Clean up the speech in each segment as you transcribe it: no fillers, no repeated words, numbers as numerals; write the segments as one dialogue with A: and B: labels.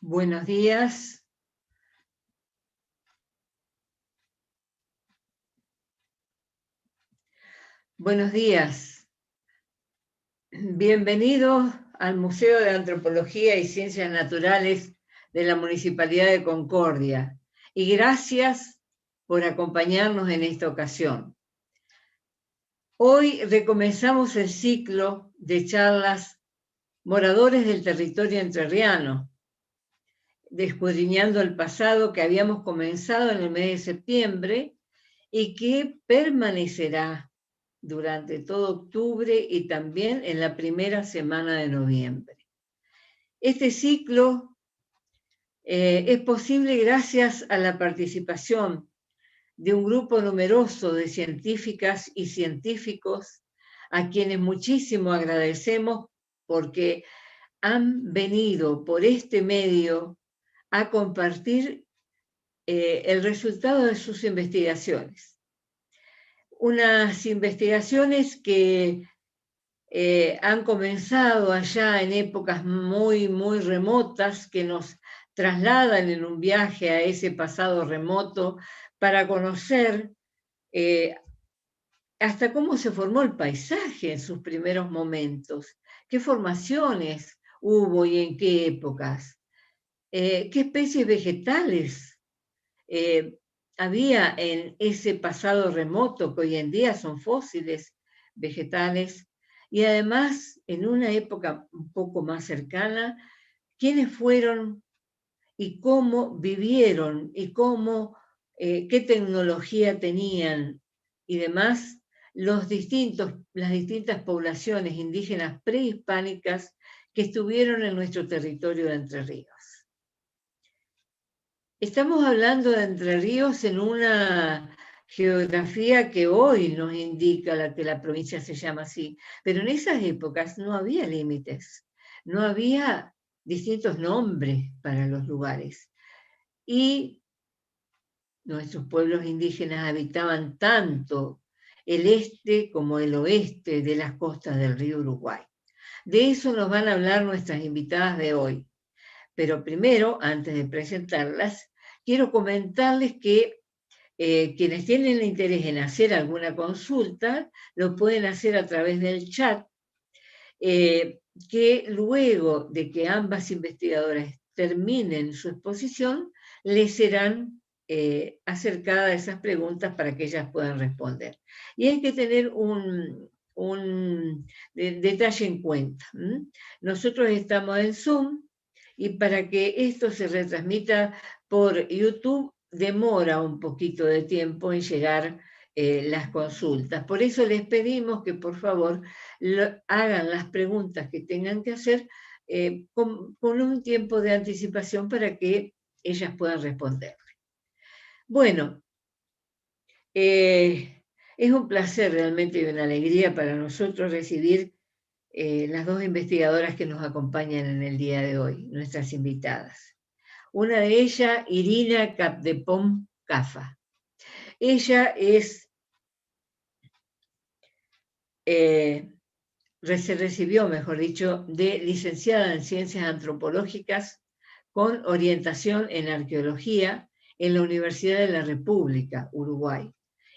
A: Buenos días. Buenos días. Bienvenidos al Museo de Antropología y Ciencias Naturales de la Municipalidad de Concordia. Y gracias por acompañarnos en esta ocasión. Hoy recomenzamos el ciclo de charlas Moradores del Territorio Entrerriano, escudriñando el pasado que habíamos comenzado en el mes de septiembre y que permanecerá durante todo octubre y también en la primera semana de noviembre. Este ciclo es posible gracias a la participación de un grupo numeroso de científicas y científicos a quienes muchísimo agradecemos porque han venido por este medio a compartir el resultado de sus investigaciones. Unas investigaciones que han comenzado allá en épocas muy remotas, que nos trasladan en un viaje a ese pasado remoto para conocer hasta cómo se formó el paisaje en sus primeros momentos, qué formaciones hubo y en qué épocas, qué especies vegetales había en ese pasado remoto que hoy en día son fósiles vegetales, y además en una época un poco más cercana, quiénes fueron y cómo vivieron y cómo, qué tecnología tenían y demás las distintas poblaciones indígenas prehispánicas que estuvieron en nuestro territorio de Entre Ríos. Estamos hablando de Entre Ríos en una geografía que hoy nos indica que la provincia se llama así, pero en esas épocas no había límites, no había distintos nombres para los lugares. Y nuestros pueblos indígenas habitaban tanto el este como el oeste de las costas del río Uruguay. De eso nos van a hablar nuestras invitadas de hoy. Pero primero, antes de presentarlas, quiero comentarles que quienes tienen interés en hacer alguna consulta, lo pueden hacer a través del chat, que luego de que ambas investigadoras terminen su exposición, les serán acercadas esas preguntas para que ellas puedan responder. Y hay que tener un detalle en cuenta. Nosotros estamos en Zoom, y para que esto se retransmita por YouTube demora un poquito de tiempo en llegar las consultas. Por eso les pedimos que por favor hagan las preguntas que tengan que hacer con un tiempo de anticipación para que ellas puedan responder. Bueno, es un placer realmente y una alegría para nosotros recibir las dos investigadoras que nos acompañan en el día de hoy, nuestras invitadas. Una de ellas, Irina Capdepón Cafa. Ella se recibió, mejor dicho, de licenciada en Ciencias Antropológicas con orientación en Arqueología en la Universidad de la República, Uruguay.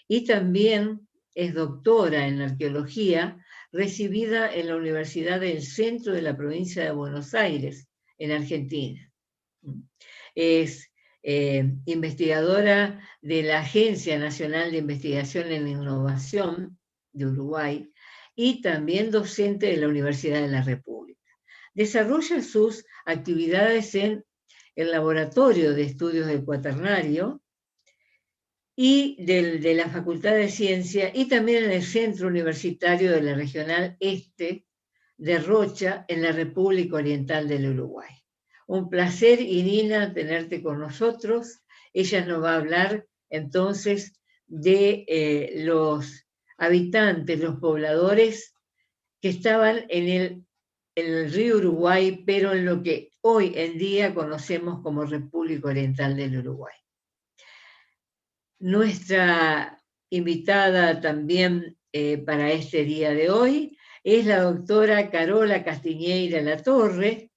A: Y también es doctora en Arqueología, recibida en la Universidad del Centro de la Provincia de Buenos Aires, en Argentina. Es investigadora de la Agencia Nacional de Investigación en Innovación de Uruguay y también docente de la Universidad de la República. Desarrolla sus actividades en el Laboratorio de Estudios del Cuaternario y de la Facultad de Ciencia y también en el Centro Universitario de la Regional Este de Rocha en la República Oriental del Uruguay. Un placer, Irina, tenerte con nosotros. Ella nos va a hablar entonces de los habitantes, los pobladores que estaban en el río Uruguay, pero en lo que hoy en día conocemos como República Oriental del Uruguay. Nuestra invitada también para este día de hoy es la doctora Carola Castiñeira Latorre.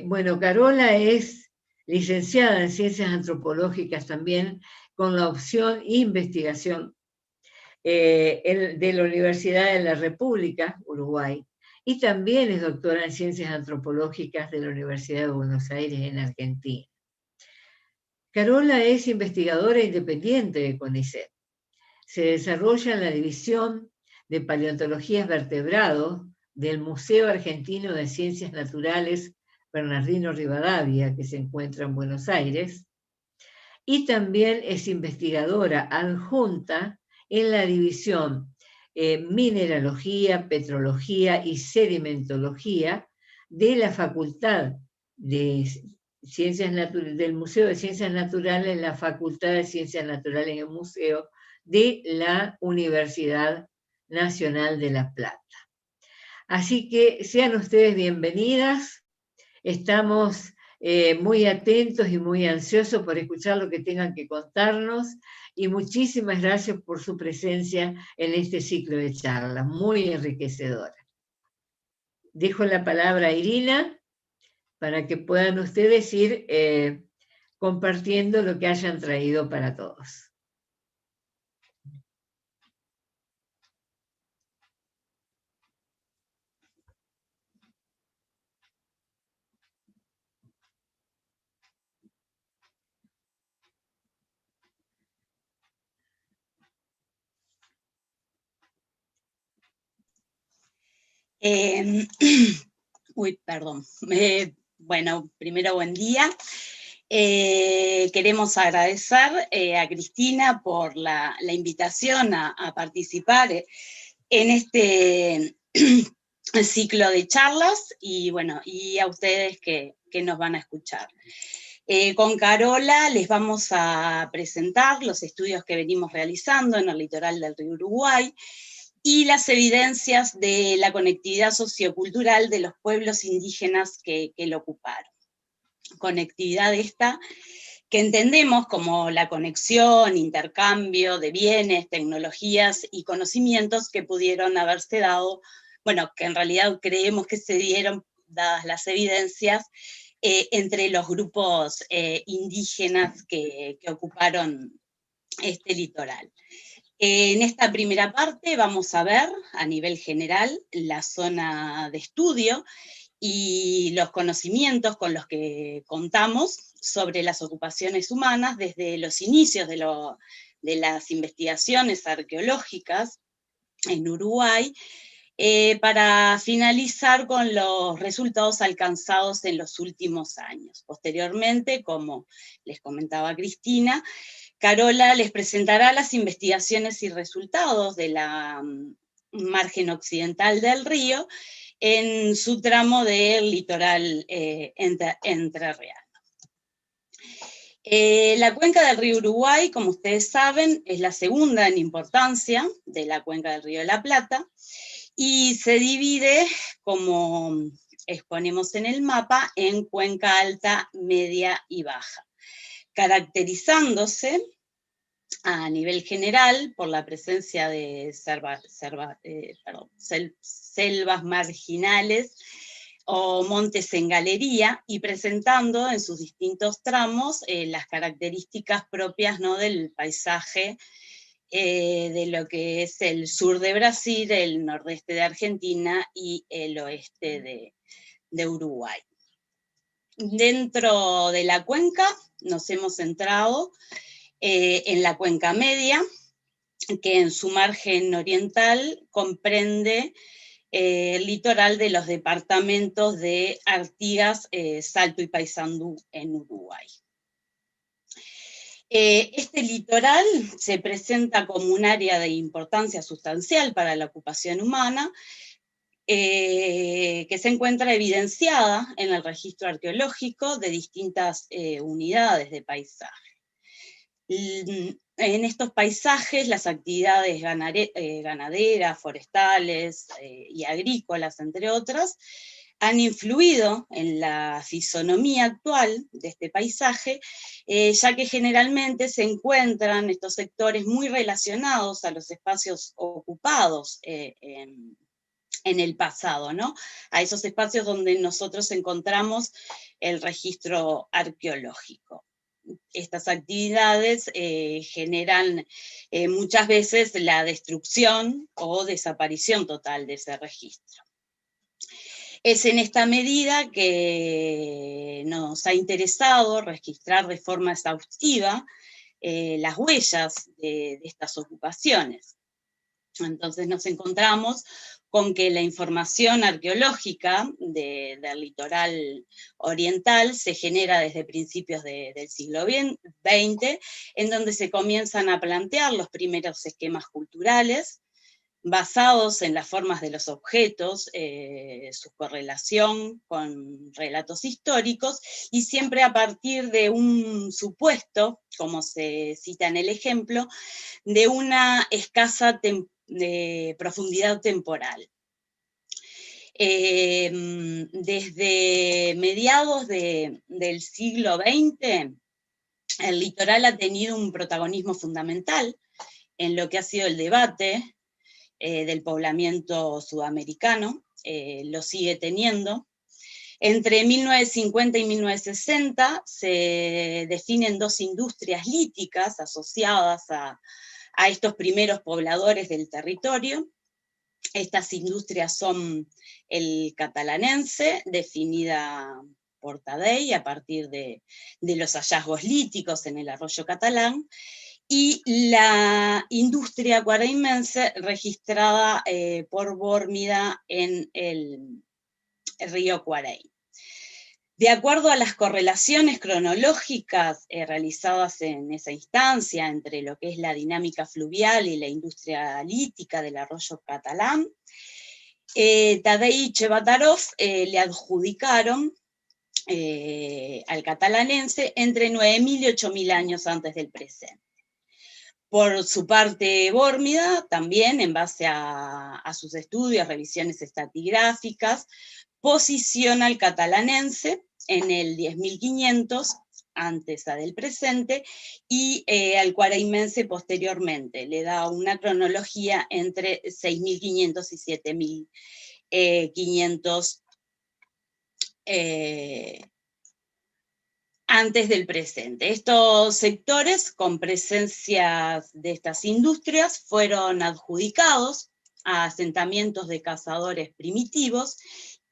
A: Bueno, Carola es licenciada en Ciencias Antropológicas también, con la opción investigación de la Universidad de la República, Uruguay, y también es doctora en Ciencias Antropológicas de la Universidad de Buenos Aires, en Argentina. Carola es investigadora independiente de CONICET. Se desarrolla en la División de Paleontología Vertebrados del Museo Argentino de Ciencias Naturales Bernardino Rivadavia, que se encuentra en Buenos Aires, y también es investigadora adjunta en la División Mineralogía, Petrología y Sedimentología de la Facultad de Ciencias Naturales, del Museo de Ciencias Naturales, la Facultad de Ciencias Naturales en el Museo de la Universidad Nacional de La Plata. Así que sean ustedes bienvenidas. Estamos muy atentos y muy ansiosos por escuchar lo que tengan que contarnos, y muchísimas gracias por su presencia en este ciclo de charlas, muy enriquecedora. Dejo la palabra a Irina para que puedan ustedes ir compartiendo lo que hayan traído para todos.
B: Perdón. Bueno, primero buen día. Queremos agradecer a Cristina por la invitación a participar en este ciclo de charlas, y bueno, y a ustedes que nos van a escuchar. Con Carola les vamos a presentar los estudios que venimos realizando en el litoral del río Uruguay y las evidencias de la conectividad sociocultural de los pueblos indígenas que lo ocuparon. Conectividad esta que entendemos como la conexión, intercambio de bienes, tecnologías y conocimientos que pudieron haberse dado, bueno, que en realidad creemos que se dieron, dadas las evidencias, entre los grupos indígenas que ocuparon este litoral. En esta primera parte vamos a ver, a nivel general, la zona de estudio y los conocimientos con los que contamos sobre las ocupaciones humanas desde los inicios de las investigaciones arqueológicas en Uruguay, para finalizar con los resultados alcanzados en los últimos años. Posteriormente, como les comentaba Cristina, Carola les presentará las investigaciones y resultados de la margen occidental del río en su tramo del litoral entrerriano. La cuenca del río Uruguay, como ustedes saben, es la segunda en importancia de la cuenca del río de la Plata, y se divide, como exponemos en el mapa, en cuenca alta, media y baja, caracterizándose a nivel general por la presencia de selvas marginales o montes en galería, y presentando en sus distintos tramos las características propias, ¿no?, del paisaje de lo que es el sur de Brasil, el nordeste de Argentina y el oeste de Uruguay. Dentro de la cuenca nos hemos centrado en la cuenca media, que en su margen oriental comprende el litoral de los departamentos de Artigas, Salto y Paysandú en Uruguay. Este litoral se presenta como un área de importancia sustancial para la ocupación humana, que se encuentra evidenciada en el registro arqueológico de distintas unidades de paisaje. En estos paisajes, las actividades ganaderas, forestales y agrícolas, entre otras, han influido en la fisonomía actual de este paisaje, ya que generalmente se encuentran estos sectores muy relacionados a los espacios ocupados en el pasado, ¿no? A esos espacios donde nosotros encontramos el registro arqueológico. Estas actividades generan muchas veces la destrucción o desaparición total de ese registro. Es en esta medida que nos ha interesado registrar de forma exhaustiva las huellas de estas ocupaciones. Entonces nos encontramos con que la información arqueológica del litoral oriental se genera desde principios del siglo XX, en donde se comienzan a plantear los primeros esquemas culturales, basados en las formas de los objetos, su correlación con relatos históricos, y siempre a partir de un supuesto, como se cita en el ejemplo, de una escasa de profundidad temporal. Desde mediados del siglo XX, el litoral ha tenido un protagonismo fundamental en lo que ha sido el debate del poblamiento sudamericano, lo sigue teniendo. Entre 1950 y 1960 se definen dos industrias líticas asociadas a estos primeros pobladores del territorio. Estas industrias son el catalanense, definida por Tadei a partir de los hallazgos líticos en el arroyo catalán, y la industria guaraimense registrada por Bórmida en el río Cuaray. De acuerdo a las correlaciones cronológicas realizadas en esa instancia entre lo que es la dinámica fluvial y la industria lítica del arroyo catalán, Tadei y Chebatarov le adjudicaron al catalanense entre 9.000 y 8.000 años antes del presente. Por su parte, Bórmida, también en base a sus estudios, revisiones estratigráficas, posiciona al catalanense en el 10.500 antes del presente, y al cuaraimense posteriormente. Le da una cronología entre 6.500 y 7.500 antes del presente. Estos sectores con presencias de estas industrias fueron adjudicados a asentamientos de cazadores primitivos,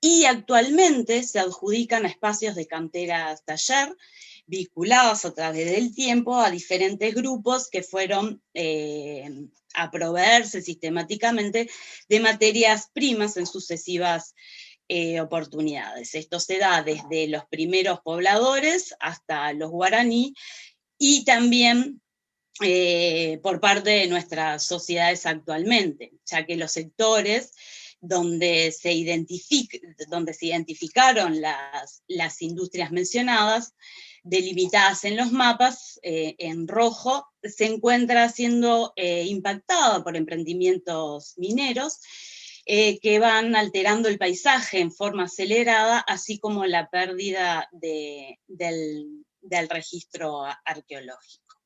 B: y actualmente se adjudican a espacios de canteras taller, vinculados a través del tiempo a diferentes grupos que fueron a proveerse sistemáticamente de materias primas en sucesivas oportunidades. Esto se da desde los primeros pobladores hasta los guaraní, y también por parte de nuestras sociedades actualmente, ya que los sectores donde se identificaron las industrias mencionadas, delimitadas en los mapas, en rojo, se encuentra siendo impactada por emprendimientos mineros, que van alterando el paisaje en forma acelerada, así como la pérdida del registro arqueológico.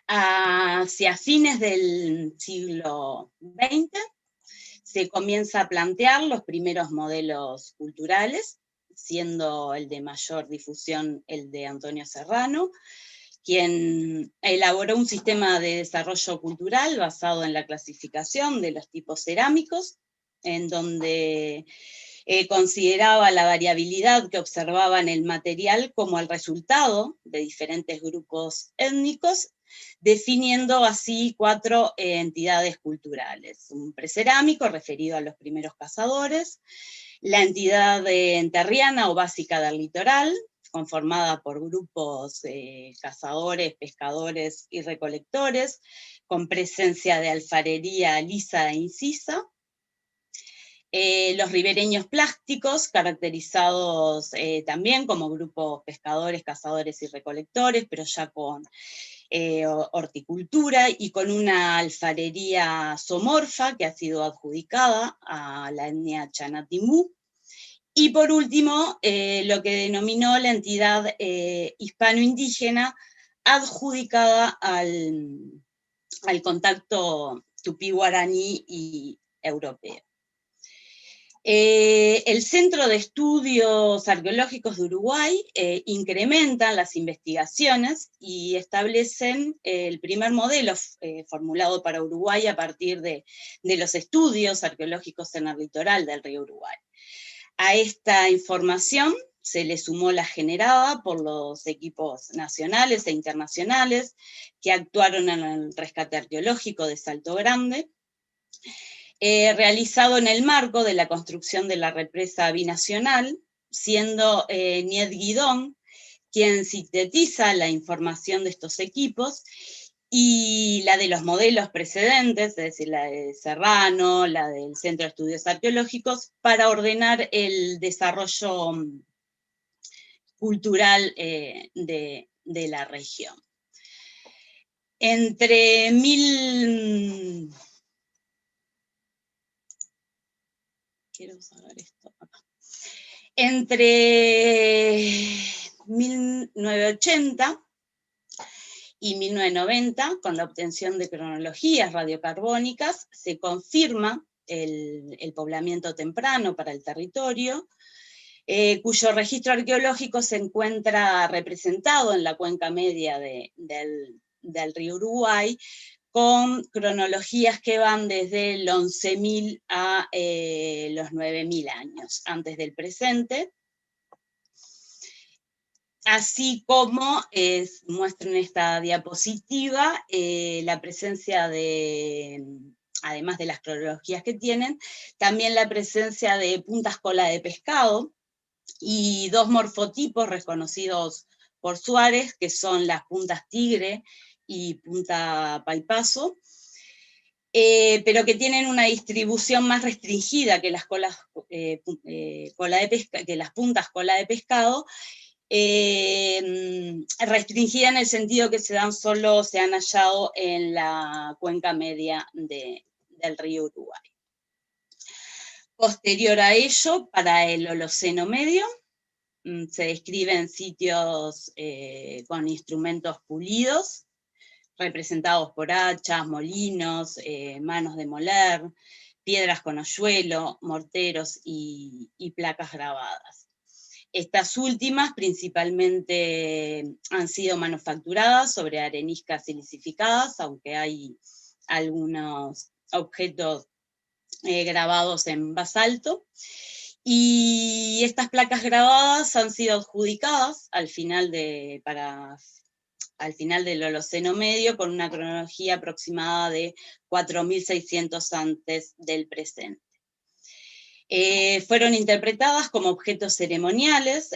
B: Hacia fines del siglo XX se comienza a plantear los primeros modelos culturales, siendo el de mayor difusión el de Antonio Serrano, quien elaboró un sistema de desarrollo cultural basado en la clasificación de los tipos cerámicos, en donde consideraba la variabilidad que observaba en el material como el resultado de diferentes grupos étnicos, definiendo así 4 entidades culturales: un precerámico referido a los primeros cazadores, la entidad enterriana o básica del litoral, conformada por grupos cazadores, pescadores y recolectores, con presencia de alfarería lisa e incisa. Los ribereños plásticos, caracterizados también como grupos pescadores, cazadores y recolectores, pero ya con horticultura y con una alfarería zoomorfa que ha sido adjudicada a la etnia Chanatimú. Y por último, lo que denominó la entidad hispano-indígena, adjudicada al contacto tupí-guaraní y europeo. El Centro de Estudios Arqueológicos de Uruguay incrementan las investigaciones y establecen el primer modelo formulado para Uruguay a partir de los estudios arqueológicos en el litoral del río Uruguay. A esta información se le sumó la generada por los equipos nacionales e internacionales que actuaron en el rescate arqueológico de Salto Grande, realizado en el marco de la construcción de la represa binacional, siendo Niet Guidón quien sintetiza la información de estos equipos y la de los modelos precedentes, es decir, la de Serrano, la del Centro de Estudios Arqueológicos, para ordenar el desarrollo cultural de la región. Entre Entre 1980 y 1990, con la obtención de cronologías radiocarbónicas, se confirma el poblamiento temprano para el territorio, cuyo registro arqueológico se encuentra representado en la cuenca media del río Uruguay, con cronologías que van desde el 11.000 a los 9.000 años antes del presente, así como muestra en esta diapositiva la presencia de, además de las cronologías que tienen, también la presencia de puntas cola de pescado y dos morfotipos reconocidos por Suárez, que son las puntas tigre y punta paipazo, pero que tienen una distribución más restringida que las puntas cola de pescado, restringida en el sentido que se han hallado en la cuenca media del río Uruguay. Posterior a ello, para el Holoceno medio, se describen sitios con instrumentos pulidos, representados por hachas, molinos, manos de moler, piedras con hoyuelo, morteros y placas grabadas. Estas últimas principalmente han sido manufacturadas sobre areniscas silicificadas, aunque hay algunos objetos grabados en basalto. Y estas placas grabadas han sido adjudicadas al final del Holoceno medio con una cronología aproximada de 4.600 antes del presente. Fueron interpretadas como objetos ceremoniales,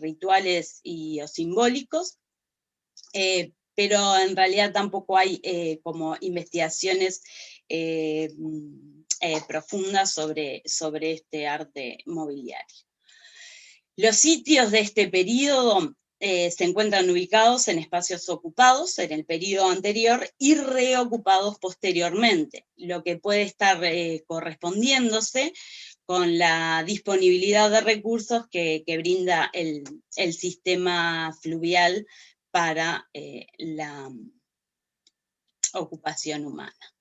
B: rituales o simbólicos, pero en realidad tampoco hay como investigaciones profundas sobre este arte mobiliario. Los sitios de este periodo se encuentran ubicados en espacios ocupados en el periodo anterior y reocupados posteriormente, lo que puede estar correspondiéndose con la disponibilidad de recursos que brinda el sistema fluvial para la ocupación humana.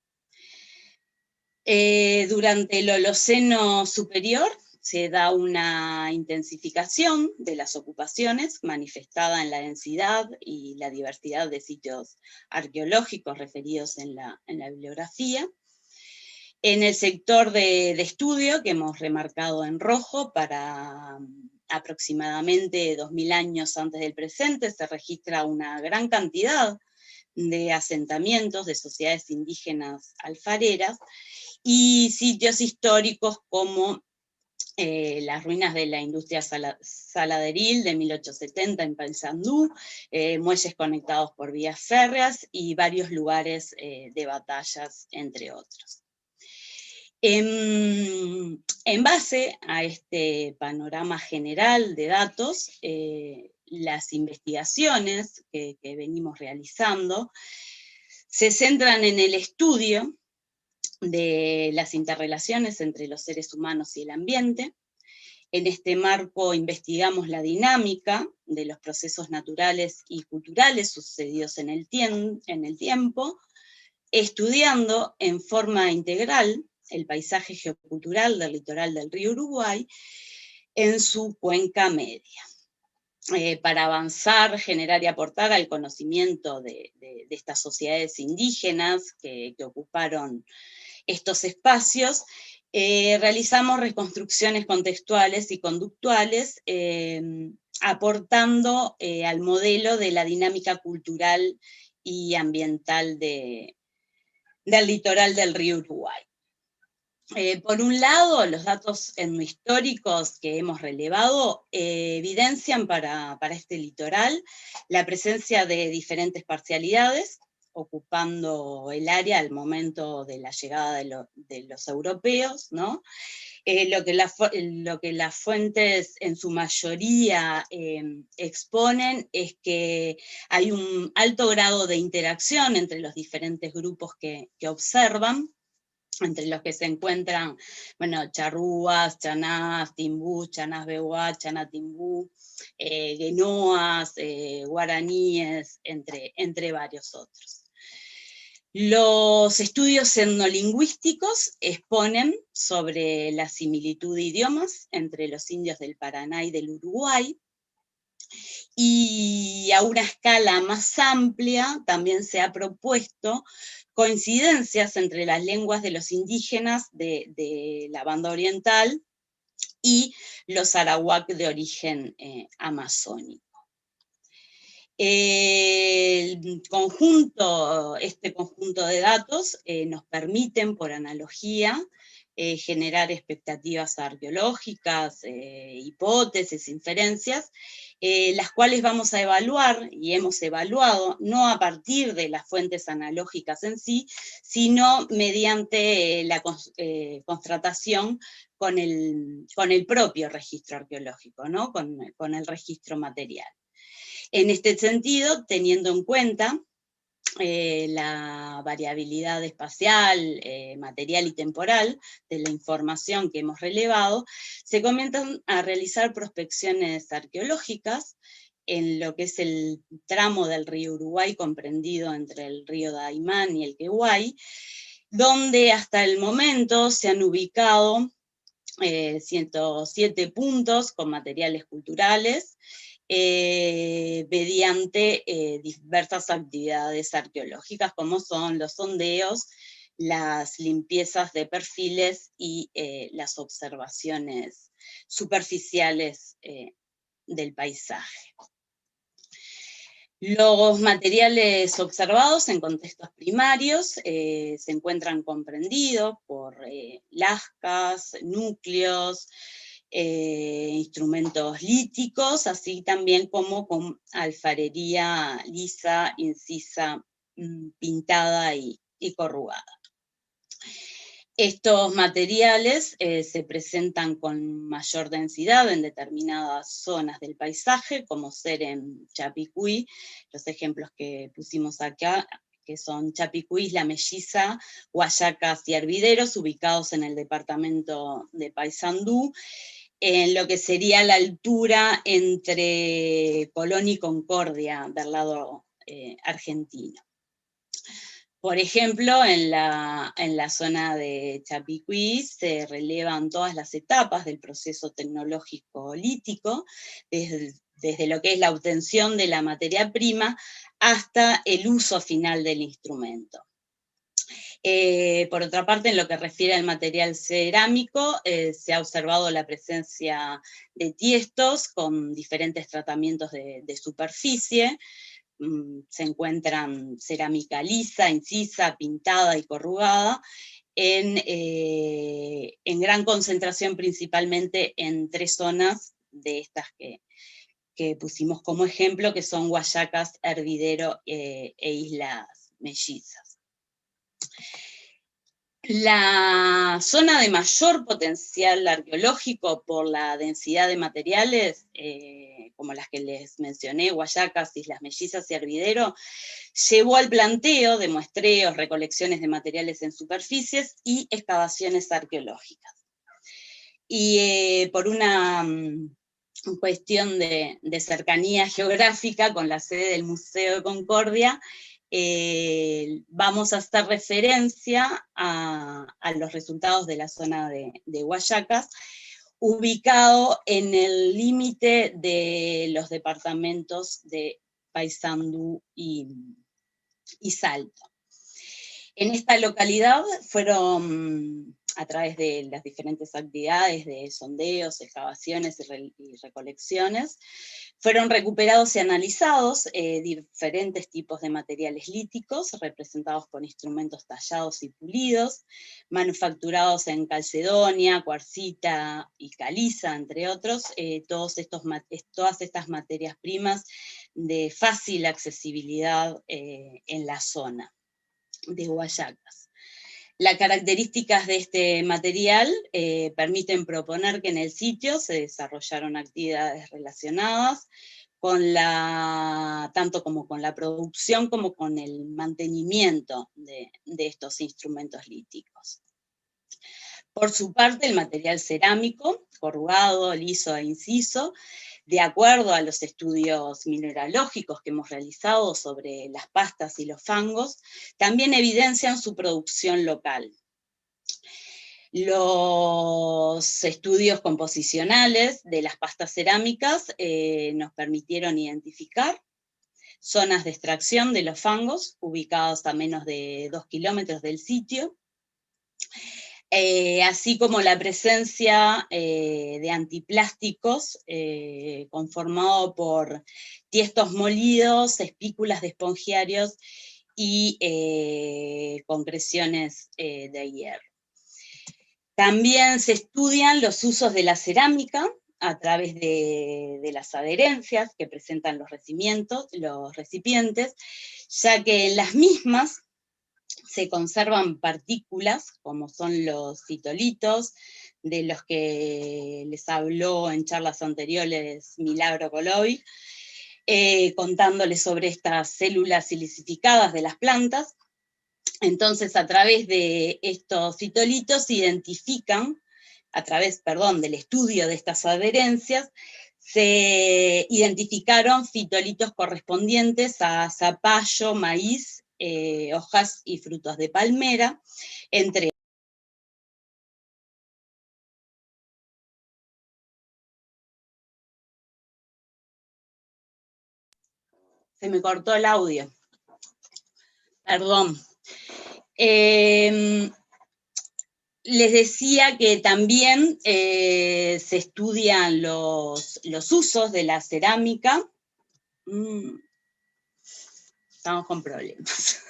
B: Durante el Holoceno superior se da una intensificación de las ocupaciones manifestada en la densidad y la diversidad de sitios arqueológicos referidos en la bibliografía. En el sector de estudio, que hemos remarcado en rojo, para aproximadamente 2.000 años antes del presente, se registra una gran cantidad de asentamientos de sociedades indígenas alfareras y sitios históricos como las ruinas de la industria saladeril de 1870 en Paysandú, muelles conectados por vías férreas y varios lugares de batallas, entre otros. En base a este panorama general de datos, las investigaciones que venimos realizando se centran en el estudio de las interrelaciones entre los seres humanos y el ambiente. En este marco investigamos la dinámica de los procesos naturales y culturales sucedidos en el tiempo, estudiando en forma integral el paisaje geocultural del litoral del río Uruguay en su cuenca media. Para avanzar, generar y aportar al conocimiento de estas sociedades indígenas que ocuparon estos espacios, realizamos reconstrucciones contextuales y conductuales, aportando al modelo de la dinámica cultural y ambiental del litoral del río Uruguay. Por un lado, los datos etnohistóricos que hemos relevado evidencian para este litoral la presencia de diferentes parcialidades, ocupando el área al momento de la llegada de los europeos, ¿no? Lo que las fuentes en su mayoría exponen es que hay un alto grado de interacción entre los diferentes grupos que observan, entre los que se encuentran, bueno, charrúas, chanás, timbús, chanás beguá, chaná timbú, guenoas, guaraníes, entre varios otros. Los estudios etnolingüísticos exponen sobre la similitud de idiomas entre los indios del Paraná y del Uruguay, y a una escala más amplia también se ha propuesto coincidencias entre las lenguas de los indígenas de la banda oriental y los arawak de origen amazónico. Este conjunto de datos nos permiten, por analogía, generar expectativas arqueológicas, hipótesis, inferencias, las cuales vamos a evaluar y hemos evaluado no a partir de las fuentes analógicas en sí, sino mediante la constatación con el propio registro arqueológico, ¿no? con el registro material. En este sentido, teniendo en cuenta la variabilidad espacial, material y temporal de la información que hemos relevado, se comienzan a realizar prospecciones arqueológicas en lo que es el tramo del río Uruguay comprendido entre el río Daymán y el Quehuay, donde hasta el momento se han ubicado 107 puntos con materiales culturales, mediante diversas actividades arqueológicas, como son los sondeos, las limpiezas de perfiles y las observaciones superficiales del paisaje. Los materiales observados en contextos primarios se encuentran comprendidos por lascas, núcleos, instrumentos líticos, así también como con alfarería lisa, incisa, pintada y corrugada. Estos materiales se presentan con mayor densidad en determinadas zonas del paisaje, como ser en Chapicuy, los ejemplos que pusimos acá, que son Chapicuy, La Melliza, Guayacas y Hervideros, ubicados en el departamento de Paysandú, en lo que sería la altura entre Colón y Concordia, del lado argentino. Por ejemplo, en la zona de Chapicuy se relevan todas las etapas del proceso tecnológico lítico, desde lo que es la obtención de la materia prima hasta el uso final del instrumento. Por otra parte, en lo que refiere al material cerámico, se ha observado la presencia de tiestos con diferentes tratamientos de superficie. Se encuentran cerámica lisa, incisa, pintada y corrugada, en gran concentración principalmente en 3 zonas de estas que pusimos como ejemplo, que son Guayacas, Hervidero e Islas Mellizas. La zona de mayor potencial arqueológico por la densidad de materiales, como las que les mencioné, Guayacas, Islas Mellizas y Hervidero, llevó al planteo de muestreos, recolecciones de materiales en superficies y excavaciones arqueológicas. Y por una cuestión de cercanía geográfica con la sede del Museo de Concordia, vamos a hacer referencia a los resultados de la zona de Guayacas, ubicado en el límite de los departamentos de Paysandú y Salto. En esta localidad fueron, a través de las diferentes actividades de sondeos, excavaciones y recolecciones, fueron recuperados y analizados diferentes tipos de materiales líticos, representados con instrumentos tallados y pulidos, manufacturados en calcedonia, cuarcita y caliza, entre otros, todas estas materias primas de fácil accesibilidad en la zona de Guayacas. Las características de este material permiten proponer que en el sitio se desarrollaron actividades relacionadas tanto como con la producción como con el mantenimiento de estos instrumentos líticos. Por su parte, el material cerámico, corrugado, liso e inciso, de acuerdo a los estudios mineralógicos que hemos realizado sobre las pastas y los fangos, también evidencian su producción local. Los estudios composicionales de las pastas cerámicas nos permitieron identificar zonas de extracción de los fangos, ubicados a menos de 2 kilómetros del sitio, así como la presencia de antiplásticos conformado por tiestos molidos, espículas de espongiarios y concreciones de hierro. También se estudian los usos de la cerámica a través de las adherencias que presentan los recipientes, ya que en las mismas se conservan partículas, como son los fitolitos, de los que les habló en charlas anteriores Milagro Coloy, contándoles sobre estas células silicificadas de las plantas. Entonces, a través de estos fitolitos se identifican, a través, del estudio de estas adherencias, se identificaron fitolitos correspondientes a zapallo, maíz, hojas y frutos de palmera, entre Se me cortó el audio. Perdón. Les decía que también se estudian los usos de la cerámica. Estamos con problemas.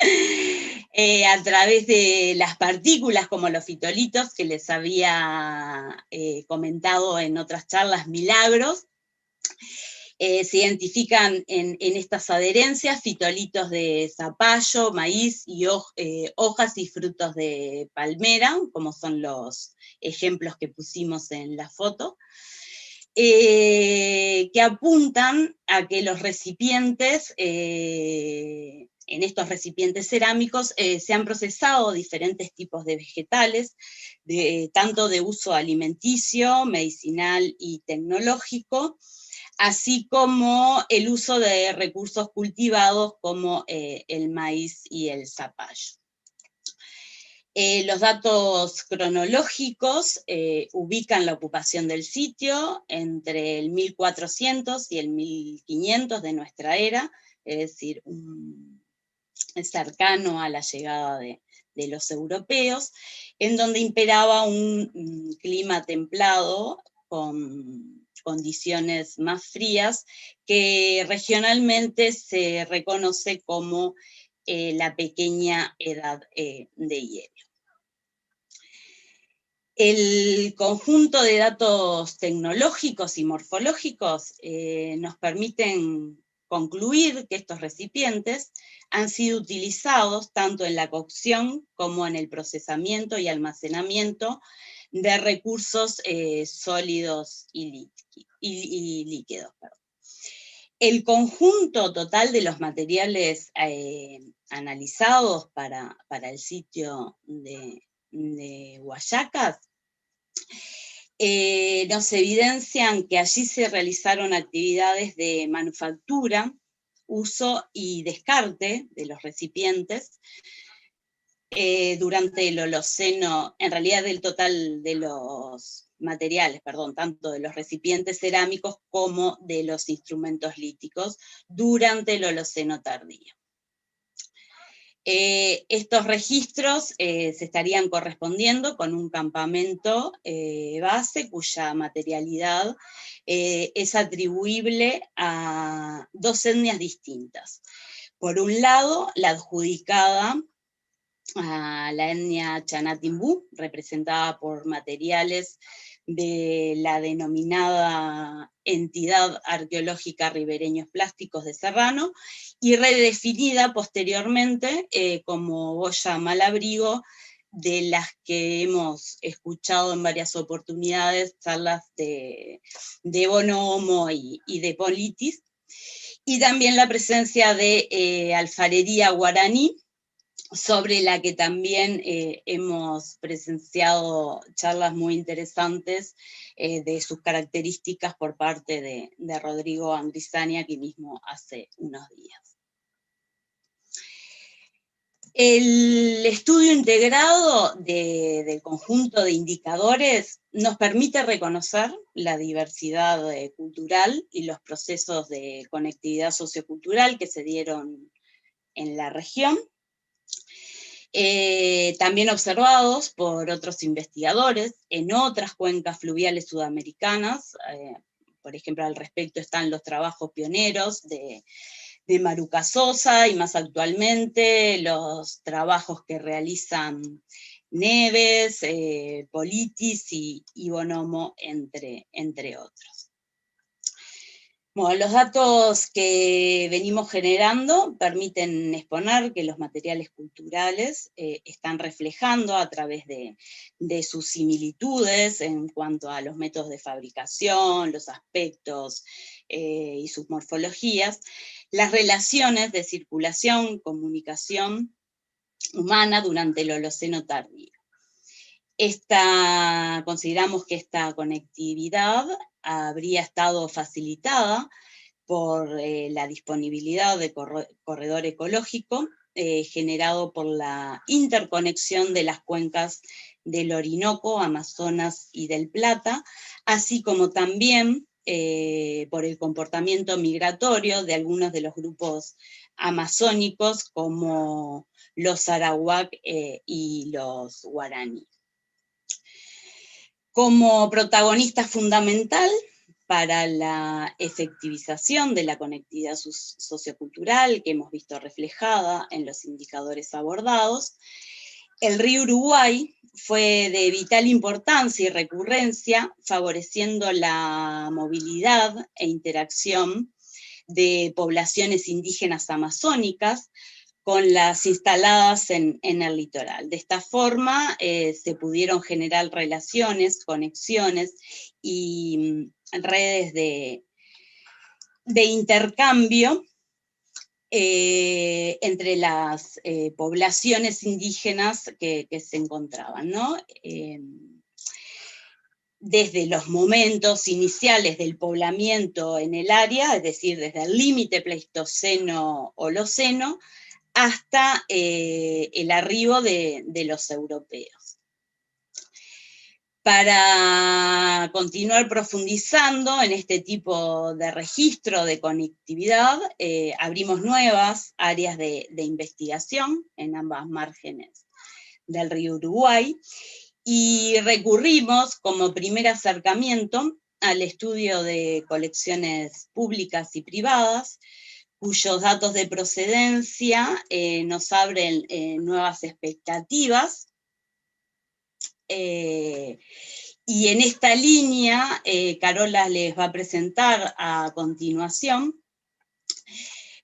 B: A través de las partículas como los fitolitos que les había comentado en otras charlas Milagros, se identifican en estas adherencias fitolitos de zapallo, maíz y hojas y frutos de palmera, como son los ejemplos que pusimos en la foto, que apuntan a que los recipientes, en estos recipientes cerámicos, se han procesado diferentes tipos de vegetales, tanto de uso alimenticio, medicinal y tecnológico, así como el uso de recursos cultivados como el maíz y el zapallo. Los datos cronológicos ubican la ocupación del sitio entre el 1400 y el 1500 de nuestra era, es decir, cercano a la llegada de los europeos, en donde imperaba un clima templado con condiciones más frías, que regionalmente se reconoce como la pequeña edad de hielo. El conjunto de datos tecnológicos y morfológicos nos permiten concluir que estos recipientes han sido utilizados tanto en la cocción como en el procesamiento y almacenamiento de recursos sólidos y líquidos. El conjunto total de los materiales analizados para el sitio de Guayacas nos evidencian que allí se realizaron actividades de manufactura, uso y descarte de los recipientes durante el Holoceno, en realidad del total de los materiales, perdón, tanto de los recipientes cerámicos como de los instrumentos líticos durante el Holoceno tardío. Estos registros se estarían correspondiendo con un campamento base cuya materialidad es atribuible a dos etnias distintas. Por un lado, la adjudicada a la etnia Chanatimbú, representada por materiales de la denominada Entidad Arqueológica Ribereños Plásticos de Serrano, y redefinida posteriormente como Goya Malabrigo, de las que hemos escuchado en varias oportunidades, charlas de Bonomo y de Politis, y también la presencia de alfarería guaraní, sobre la que también hemos presenciado charlas muy interesantes de sus características por parte de Rodrigo Angrisani, aquí mismo hace unos días. El estudio integrado del conjunto de indicadores nos permite reconocer la diversidad cultural y los procesos de conectividad sociocultural que se dieron en la región, también observados por otros investigadores en otras cuencas fluviales sudamericanas. Por ejemplo, al respecto están los trabajos pioneros de Maruca Sosa, y más actualmente los trabajos que realizan Neves, Politis y Bonomo, entre otros. Bueno, los datos que venimos generando permiten exponer que los materiales culturales están reflejando a través de sus similitudes en cuanto a los métodos de fabricación, los aspectos y sus morfologías, las relaciones de circulación, comunicación humana durante el Holoceno tardío. Consideramos que esta conectividad habría estado facilitada por la disponibilidad de corredor ecológico generado por la interconexión de las cuencas del Orinoco, Amazonas y del Plata, así como también por el comportamiento migratorio de algunos de los grupos amazónicos como los arawak y los guaraní. Como protagonista fundamental para la efectivización de la conectividad sociocultural que hemos visto reflejada en los indicadores abordados, el río Uruguay fue de vital importancia y recurrencia, favoreciendo la movilidad e interacción de poblaciones indígenas amazónicas con las instaladas en el litoral. De esta forma se pudieron generar relaciones, conexiones y redes de intercambio entre las poblaciones indígenas que se encontraban, ¿no? Desde los momentos iniciales del poblamiento en el área, es decir, desde el límite Pleistoceno-Holoceno, hasta el arribo de los europeos. Para continuar profundizando en este tipo de registro de conectividad, abrimos nuevas áreas de investigación en ambas márgenes del río Uruguay, y recurrimos como primer acercamiento al estudio de colecciones públicas y privadas, cuyos datos de procedencia nos abren nuevas expectativas. Y en esta línea, Carola les va a presentar a continuación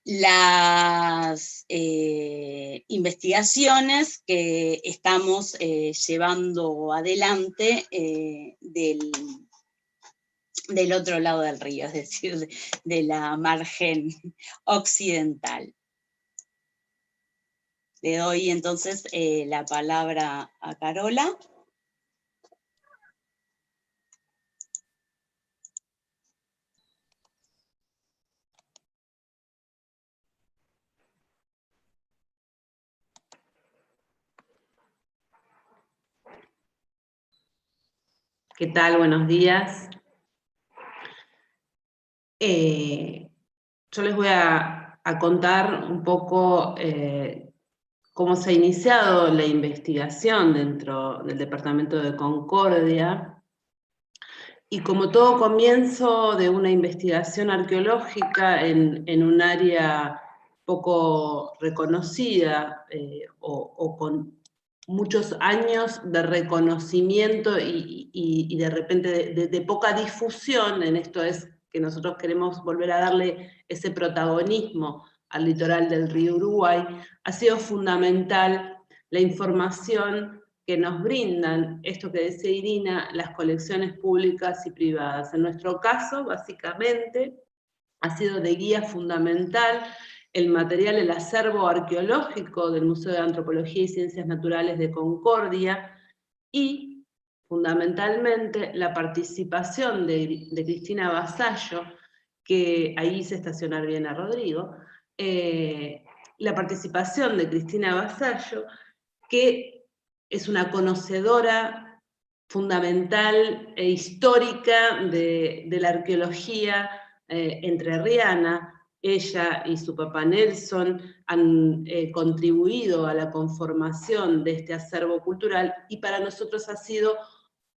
B: las investigaciones que estamos llevando adelante del otro lado del río, es decir, de la margen occidental. Le doy entonces la palabra a Carola.
C: ¿Qué tal? Buenos días. Yo les voy a contar un poco cómo se ha iniciado la investigación dentro del Departamento de Concordia. Y como todo comienzo de una investigación arqueológica en un área poco reconocida o con muchos años de reconocimiento y de repente de poca difusión, en esto es que nosotros queremos volver a darle ese protagonismo al litoral del río Uruguay, ha sido fundamental la información que nos brindan, esto que decía Irina, las colecciones públicas y privadas. En nuestro caso, básicamente, ha sido de guía fundamental el material, el acervo arqueológico del Museo de Antropología y Ciencias Naturales de Concordia y, fundamentalmente, la participación de Cristina Vasallo, que ahí hice estacionar bien a Rodrigo, la participación de Cristina Vasallo, que es una conocedora fundamental e histórica de la arqueología entrerriana. Ella y su papá Nelson han contribuido a la conformación de este acervo cultural y para nosotros ha sido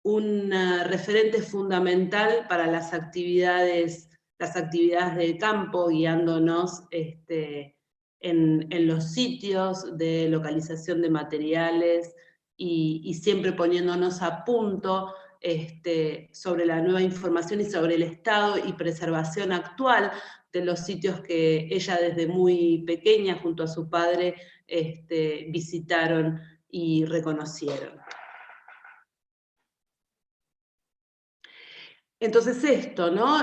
C: un referente fundamental para las actividades de campo, guiándonos en los sitios de localización de materiales y siempre poniéndonos a punto sobre la nueva información y sobre el estado y preservación actual de los sitios que ella desde muy pequeña junto a su padre visitaron y reconocieron. Entonces esto, ¿no?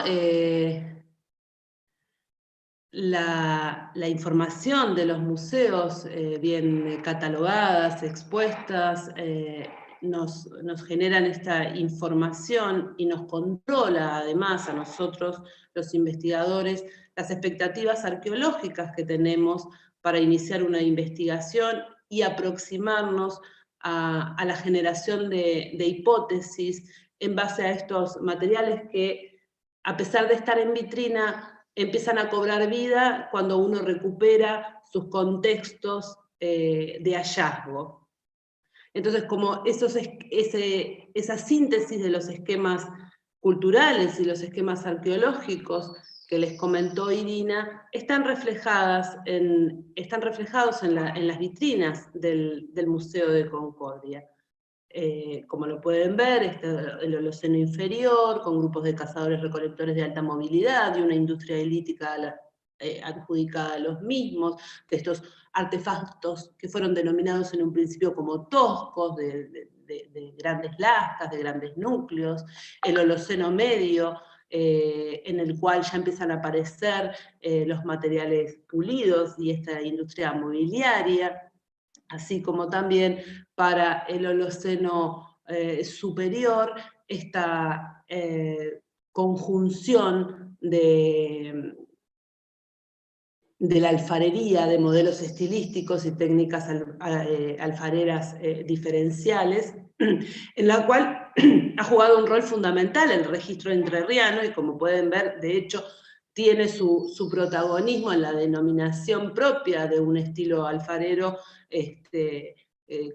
C: La información de los museos bien catalogadas, expuestas, nos generan esta información y nos controla además a nosotros, los investigadores, las expectativas arqueológicas que tenemos para iniciar una investigación y aproximarnos a la generación de hipótesis en base a estos materiales que, a pesar de estar en vitrina, empiezan a cobrar vida cuando uno recupera sus contextos de hallazgo. Entonces, como esa síntesis de los esquemas culturales y los esquemas arqueológicos que les comentó Irina, están reflejados en las vitrinas del Museo de Concordia. Como lo pueden ver, está el Holoceno inferior, con grupos de cazadores-recolectores de alta movilidad y una industria elítica adjudicada a los mismos, de estos artefactos que fueron denominados en un principio como toscos, de grandes lascas, de grandes núcleos, el Holoceno medio, en el cual ya empiezan a aparecer los materiales pulidos y esta industria mobiliaria, así como también para el Holoceno superior, esta conjunción de la alfarería, de modelos estilísticos y técnicas alfareras diferenciales, en la cual ha jugado un rol fundamental el registro entrerriano, y como pueden ver, de hecho, tiene su protagonismo en la denominación propia de un estilo alfarero,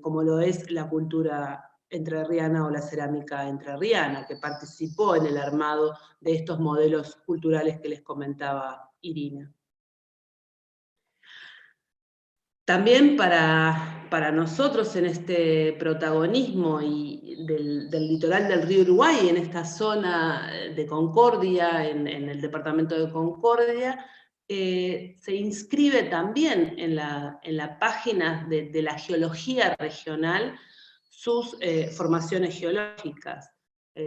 C: como lo es la cultura entrerriana o la cerámica entrerriana, que participó en el armado de estos modelos culturales que les comentaba Irina. También para nosotros en este protagonismo del litoral del río Uruguay, en esta zona de Concordia, en el departamento de Concordia, se inscribe también en la página de la geología regional sus formaciones geológicas,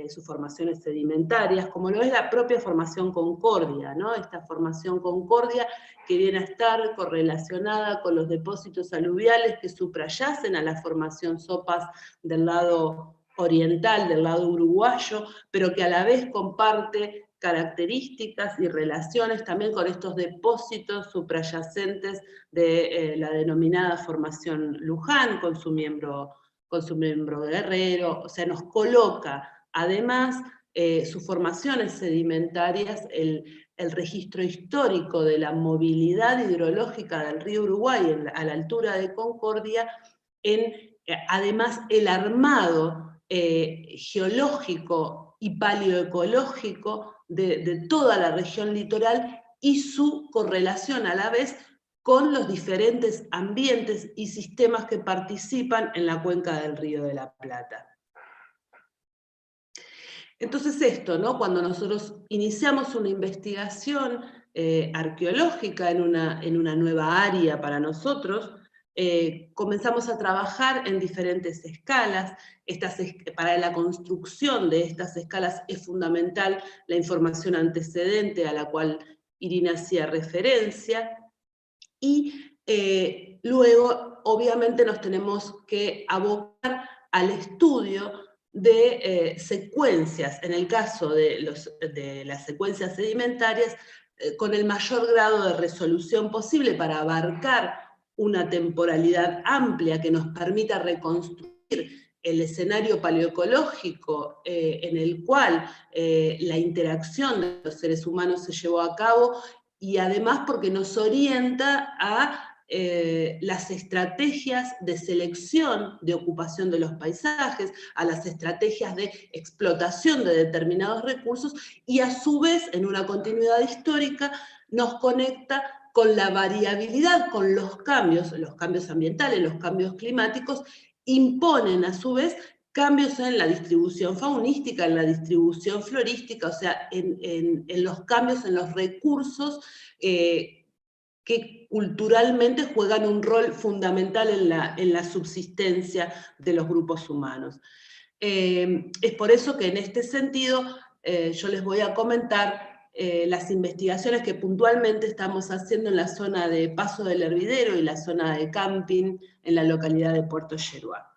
C: sus formaciones sedimentarias, como lo es la propia formación Concordia, ¿no? Esta formación Concordia que viene a estar correlacionada con los depósitos aluviales que suprayacen a la formación Sopas del lado oriental, del lado uruguayo, pero que a la vez comparte características y relaciones también con estos depósitos suprayacentes de la denominada formación Luján, con su miembro guerrero, o sea, nos coloca Además, sus formaciones sedimentarias, el registro histórico de la movilidad hidrológica del río Uruguay a la altura de Concordia, además el armado geológico y paleoecológico de toda la región litoral y su correlación a la vez con los diferentes ambientes y sistemas que participan en la cuenca del Río de la Plata. Entonces esto, ¿no? Cuando nosotros iniciamos una investigación arqueológica en una nueva área para nosotros, comenzamos a trabajar en diferentes escalas. Para la construcción de estas escalas es fundamental la información antecedente a la cual Irina hacía referencia, y luego obviamente nos tenemos que abocar al estudio de secuencias, en el caso de las secuencias sedimentarias, con el mayor grado de resolución posible para abarcar una temporalidad amplia que nos permita reconstruir el escenario paleoecológico en el cual la interacción de los seres humanos se llevó a cabo, y además porque nos orienta a las estrategias de selección de ocupación de los paisajes, a las estrategias de explotación de determinados recursos, y a su vez, en una continuidad histórica, nos conecta con la variabilidad, con los cambios ambientales, los cambios climáticos, imponen a su vez cambios en la distribución faunística, en la distribución florística, o sea, en los cambios en los recursos que culturalmente juegan un rol fundamental en la subsistencia de los grupos humanos. Es por eso que en este sentido yo les voy a comentar las investigaciones que puntualmente estamos haciendo en la zona de Paso del Hervidero y la zona de camping en la localidad de Puerto Yeruá.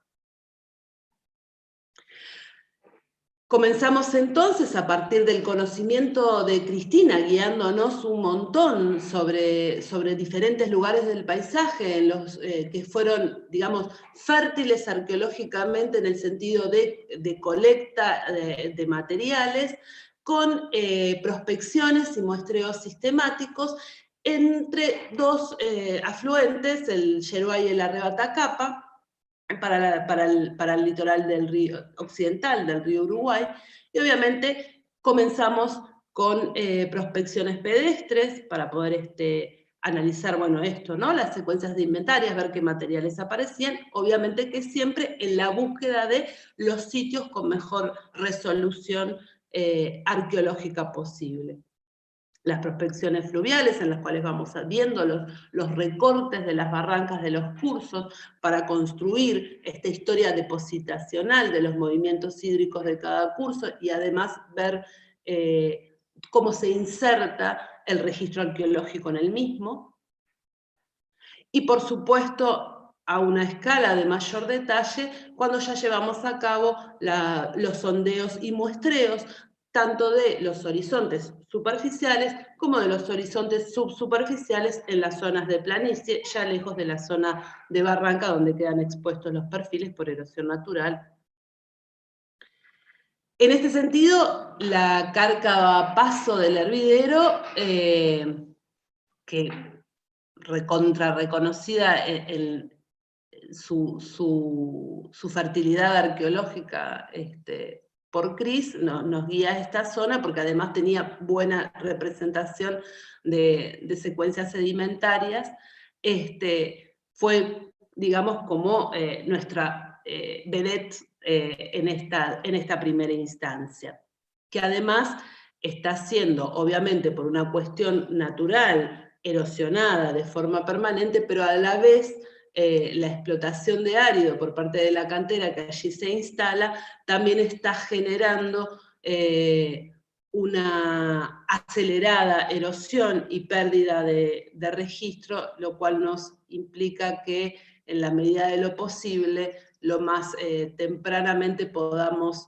C: Comenzamos entonces a partir del conocimiento de Cristina, guiándonos un montón sobre diferentes lugares del paisaje, que fueron, digamos, fértiles arqueológicamente en el sentido de colecta de materiales, con prospecciones y muestreos sistemáticos entre dos afluentes, el Yeruá y el Arrebatacapa, para el litoral del río occidental del río Uruguay, y obviamente comenzamos con prospecciones pedestres para poder analizar, bueno, esto, ¿no? Las secuencias de inventarias, ver qué materiales aparecían, obviamente que siempre en la búsqueda de los sitios con mejor resolución arqueológica posible. Las prospecciones fluviales, en las cuales vamos viendo los recortes de las barrancas de los cursos para construir esta historia depositacional de los movimientos hídricos de cada curso, y además ver cómo se inserta el registro arqueológico en el mismo. Y por supuesto, a una escala de mayor detalle, cuando ya llevamos a cabo los sondeos y muestreos, tanto de los horizontes superficiales como de los horizontes subsuperficiales en las zonas de planicie, ya lejos de la zona de barranca donde quedan expuestos los perfiles por erosión natural. En este sentido, la cárcava Paso del Hervidero, que reconocida en su fertilidad arqueológica por CRIS, nos guía a esta zona porque además tenía buena representación de secuencias sedimentarias. Fue, digamos, como nuestra vedette en esta primera instancia, que además está siendo, obviamente, por una cuestión natural, erosionada de forma permanente, pero a la vez la explotación de árido por parte de la cantera que allí se instala también está generando una acelerada erosión y pérdida de registro, lo cual nos implica que en la medida de lo posible, lo más tempranamente podamos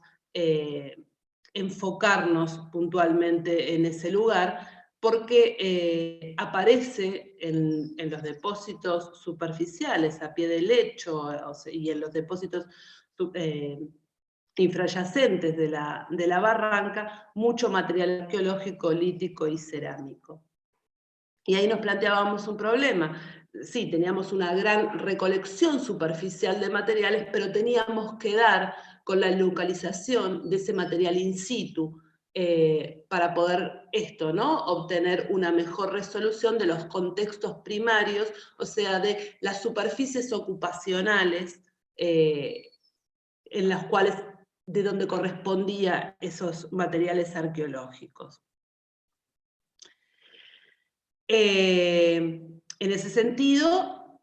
C: enfocarnos puntualmente en ese lugar, porque aparece en los depósitos superficiales, a pie de lecho, y en los depósitos infrayacentes de la barranca, mucho material arqueológico, lítico y cerámico. Y ahí nos planteábamos un problema. Sí, teníamos una gran recolección superficial de materiales, pero teníamos que dar con la localización de ese material in situ para poder ¿no? obtener una mejor resolución de los contextos primarios, o sea, de las superficies ocupacionales en las cuales, de donde correspondía esos materiales arqueológicos. En ese sentido,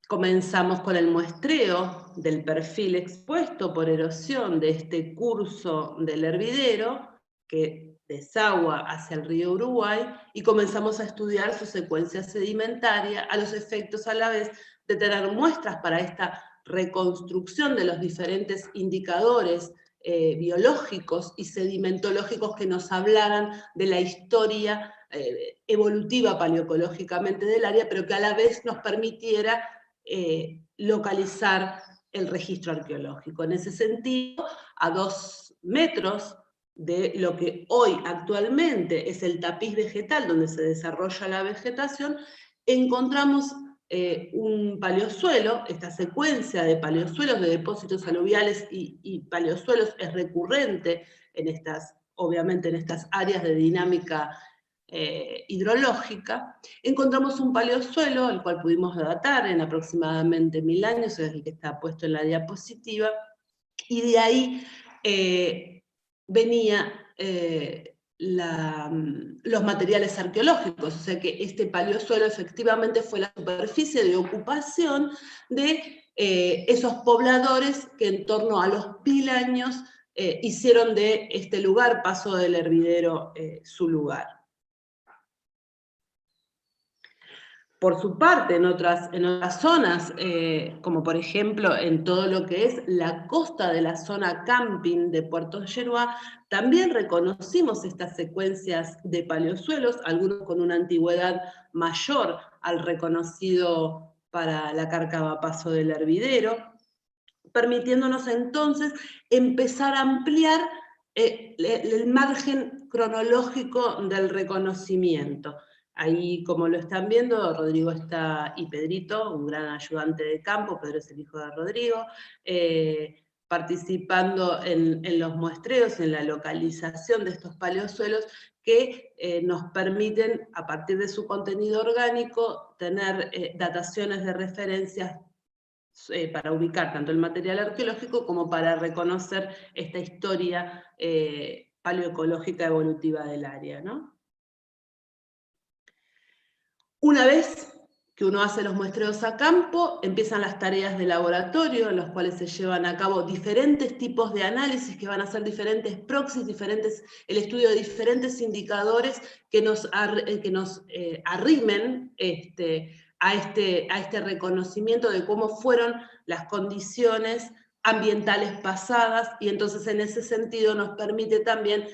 C: comenzamos con el muestreo del perfil expuesto por erosión de este curso del hervidero, que desagua hacia el río Uruguay, y comenzamos a estudiar su secuencia sedimentaria, a los efectos a la vez de tener muestras para esta reconstrucción de los diferentes indicadores biológicos y sedimentológicos que nos hablaran de la historia evolutiva paleoecológicamente del área, pero que a la vez nos permitiera localizar el registro arqueológico. En ese sentido, a 2 metros de lo que hoy actualmente es el tapiz vegetal donde se desarrolla la vegetación, encontramos un paleosuelo. Esta secuencia de paleosuelos, de depósitos aluviales y paleosuelos es recurrente en estas, obviamente en estas áreas de dinámica hidrológica. Encontramos un paleosuelo, el cual pudimos datar en aproximadamente 1000 años, es el que está puesto en la diapositiva, y de ahí venía los materiales arqueológicos, o sea que este paleosuelo efectivamente fue la superficie de ocupación de esos pobladores que en torno a los 1000 años hicieron de este lugar, Paso del Hervidero, su lugar. Por su parte, en otras zonas, como por ejemplo en todo lo que es la costa de la zona camping de Puerto Yeruá, también reconocimos estas secuencias de paleosuelos, algunos con una antigüedad mayor al reconocido para la cárcava Paso del Hervidero, permitiéndonos entonces empezar a ampliar el margen cronológico del reconocimiento. Ahí, como lo están viendo, Rodrigo está, y Pedrito, un gran ayudante de campo, Pedro es el hijo de Rodrigo, participando en los muestreos, en la localización de estos paleosuelos, que nos permiten, a partir de su contenido orgánico, tener dataciones de referencias para ubicar tanto el material arqueológico como para reconocer esta historia paleoecológica evolutiva del área, ¿no? Una vez que uno hace los muestreos a campo, empiezan las tareas de laboratorio, en las cuales se llevan a cabo diferentes tipos de análisis, que van a ser diferentes proxies, el estudio de diferentes indicadores que nos arrimen a este reconocimiento de cómo fueron las condiciones ambientales pasadas, y entonces en ese sentido nos permite también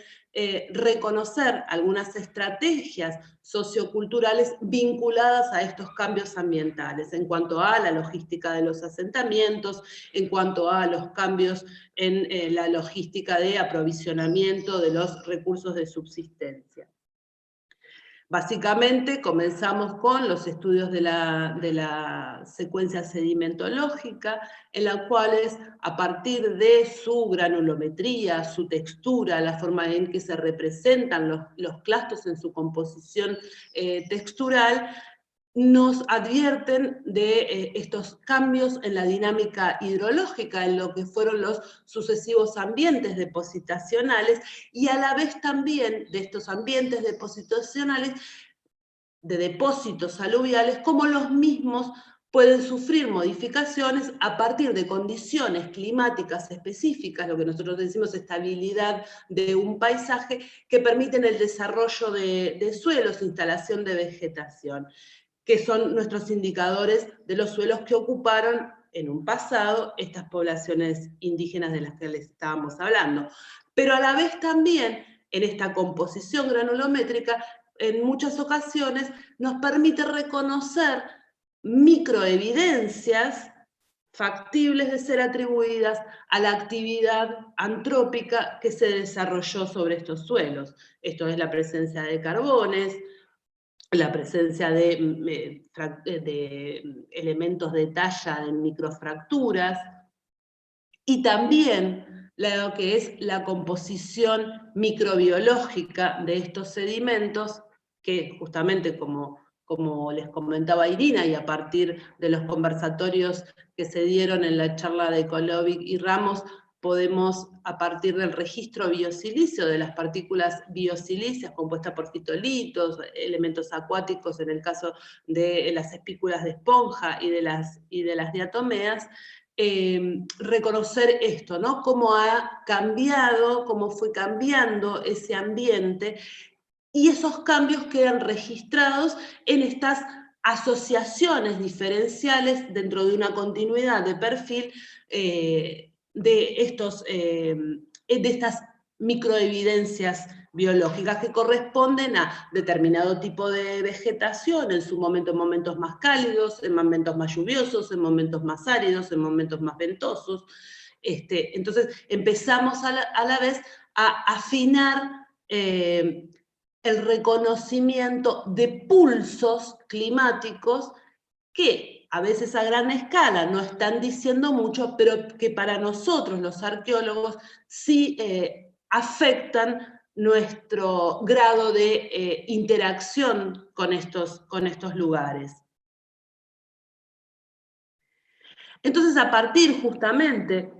C: reconocer algunas estrategias socioculturales vinculadas a estos cambios ambientales, en cuanto a la logística de los asentamientos, en cuanto a los cambios en la logística de aprovisionamiento de los recursos de subsistencia. Básicamente comenzamos con los estudios de la secuencia sedimentológica, en las cuales a partir de su granulometría, su textura, la forma en que se representan los clastos en su composición textural, nos advierten de estos cambios en la dinámica hidrológica, en lo que fueron los sucesivos ambientes depositacionales, y a la vez también de estos ambientes depositacionales, de depósitos aluviales, como los mismos pueden sufrir modificaciones a partir de condiciones climáticas específicas, lo que nosotros decimos estabilidad de un paisaje, que permiten el desarrollo de suelos, instalación de vegetación, que son nuestros indicadores de los suelos que ocuparon en un pasado estas poblaciones indígenas de las que les estábamos hablando. Pero a la vez también, en esta composición granulométrica, en muchas ocasiones nos permite reconocer microevidencias factibles de ser atribuidas a la actividad antrópica que se desarrolló sobre estos suelos. Esto es la presencia de carbones, la presencia de elementos de talla en microfracturas, y también lo que es la composición microbiológica de estos sedimentos, que justamente como les comentaba Irina, y a partir de los conversatorios que se dieron en la charla de Kolovic y Ramos, podemos, a partir del registro biosilicio, de las partículas biosilíceas compuestas por fitolitos, elementos acuáticos en el caso de las espículas de esponja y de las diatomeas, reconocer esto, ¿no? Cómo ha cambiado, cómo fue cambiando ese ambiente, y esos cambios quedan registrados en estas asociaciones diferenciales dentro de una continuidad de perfil de estas microevidencias biológicas que corresponden a determinado tipo de vegetación, en su momento en momentos más cálidos, en momentos más lluviosos, en momentos más áridos, en momentos más ventosos. Entonces empezamos a la vez a afinar el reconocimiento de pulsos climáticos que a veces a gran escala no están diciendo mucho, pero que para nosotros los arqueólogos sí afectan nuestro grado de interacción con estos lugares. Entonces, a partir justamente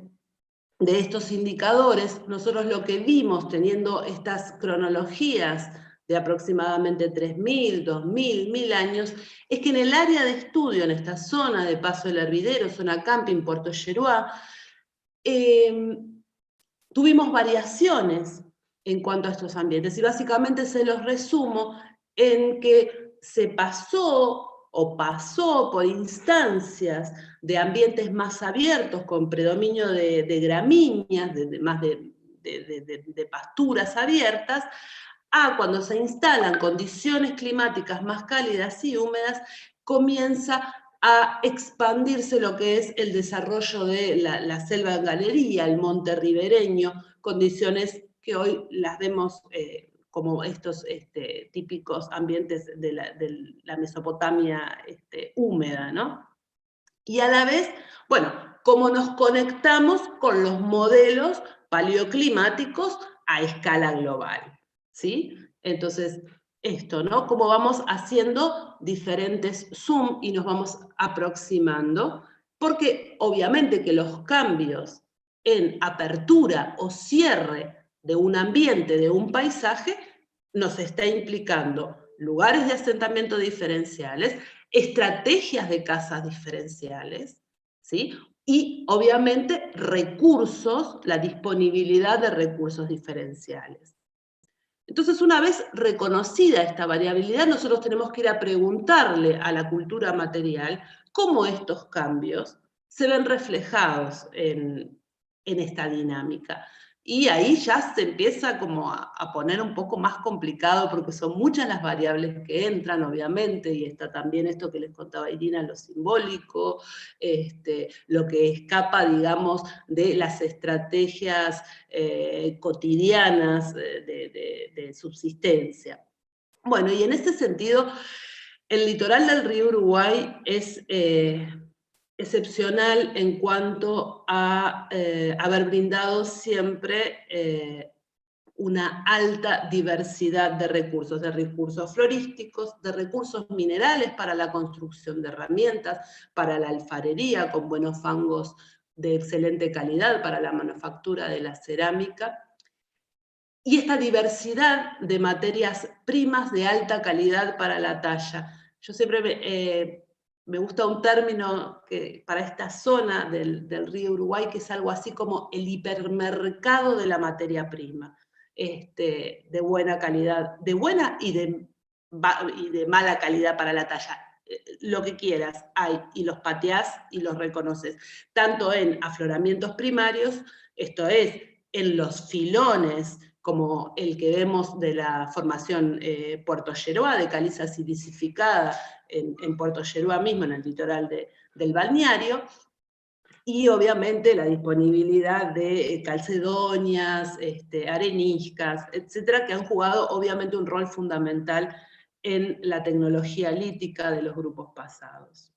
C: de estos indicadores, nosotros lo que vimos teniendo estas cronologías de aproximadamente 3.000, 2.000, 1.000 años, es que en el área de estudio, en esta zona de Paso del Hervidero, zona camping, Puerto Yeruá, tuvimos variaciones en cuanto a estos ambientes, y básicamente se los resumo en que se pasó por instancias de ambientes más abiertos, con predominio de gramíneas, más de pasturas abiertas, a cuando se instalan condiciones climáticas más cálidas y húmedas, comienza a expandirse lo que es el desarrollo de la selva en galería, el monte ribereño, condiciones que hoy las vemos como estos típicos ambientes de la Mesopotamia húmeda, ¿no? Y a la vez, bueno, cómo nos conectamos con los modelos paleoclimáticos a escala global, ¿sí? Entonces, esto, ¿no? Cómo vamos haciendo diferentes zoom y nos vamos aproximando, porque obviamente que los cambios en apertura o cierre de un ambiente, de un paisaje, nos está implicando lugares de asentamiento diferenciales, estrategias de cazas diferenciales, ¿sí? Y obviamente recursos, la disponibilidad de recursos diferenciales. Entonces, una vez reconocida esta variabilidad, nosotros tenemos que ir a preguntarle a la cultura material cómo estos cambios se ven reflejados en esta dinámica. Y ahí ya se empieza como a poner un poco más complicado, porque son muchas las variables que entran, obviamente, y está también esto que les contaba Irina, lo simbólico, lo que escapa, digamos, de las estrategias cotidianas de subsistencia. Bueno, y en ese sentido, el litoral del río Uruguay es excepcional en cuanto a haber brindado siempre una alta diversidad de recursos florísticos, de recursos minerales para la construcción de herramientas, para la alfarería con buenos fangos de excelente calidad, para la manufactura de la cerámica, y esta diversidad de materias primas de alta calidad para la talla. Yo siempre me gusta un término para esta zona del río Uruguay, que es algo así como el hipermercado de la materia prima, de buena calidad, de buena y de mala calidad para la talla. Lo que quieras hay, y los pateás y los reconoces, tanto en afloramientos primarios, esto es, en los filones, como el que vemos de la formación Puerto Yeruá, de caliza silicificada en Puerto Yeruá mismo, en el litoral del balneario, y obviamente la disponibilidad de calcedonias, areniscas, etcétera, que han jugado obviamente un rol fundamental en la tecnología lítica de los grupos pasados.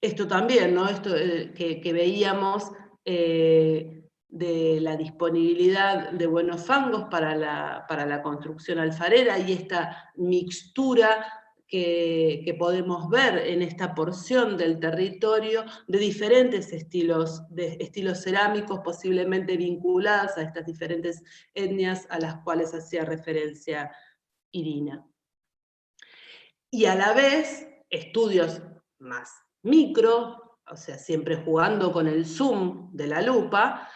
C: Esto también, ¿no? Esto que veíamos de la disponibilidad de buenos fangos para la construcción alfarera y esta mixtura que podemos ver en esta porción del territorio de diferentes estilos cerámicos posiblemente vinculadas a estas diferentes etnias a las cuales hacía referencia Irina. Y a la vez, estudios más micro, o sea, siempre jugando con el zoom de la lupa,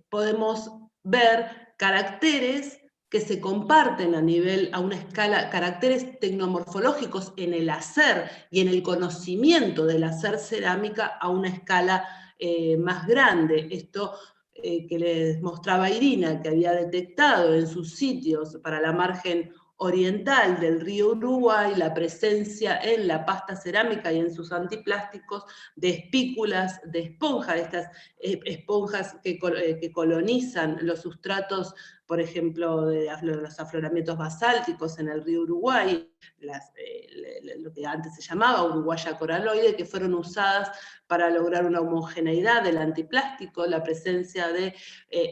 C: podemos ver caracteres que se comparten a una escala, caracteres tecnomorfológicos en el hacer y en el conocimiento del hacer cerámica a una escala más grande. Esto que les mostraba Irina, que había detectado en sus sitios para la margen oriental del río Uruguay, la presencia en la pasta cerámica y en sus antiplásticos de espículas de esponja, de estas esponjas que colonizan los sustratos, por ejemplo, de los afloramientos basálticos en el río Uruguay, lo que antes se llamaba Uruguaya coraloide, que fueron usadas para lograr una homogeneidad del antiplástico, la presencia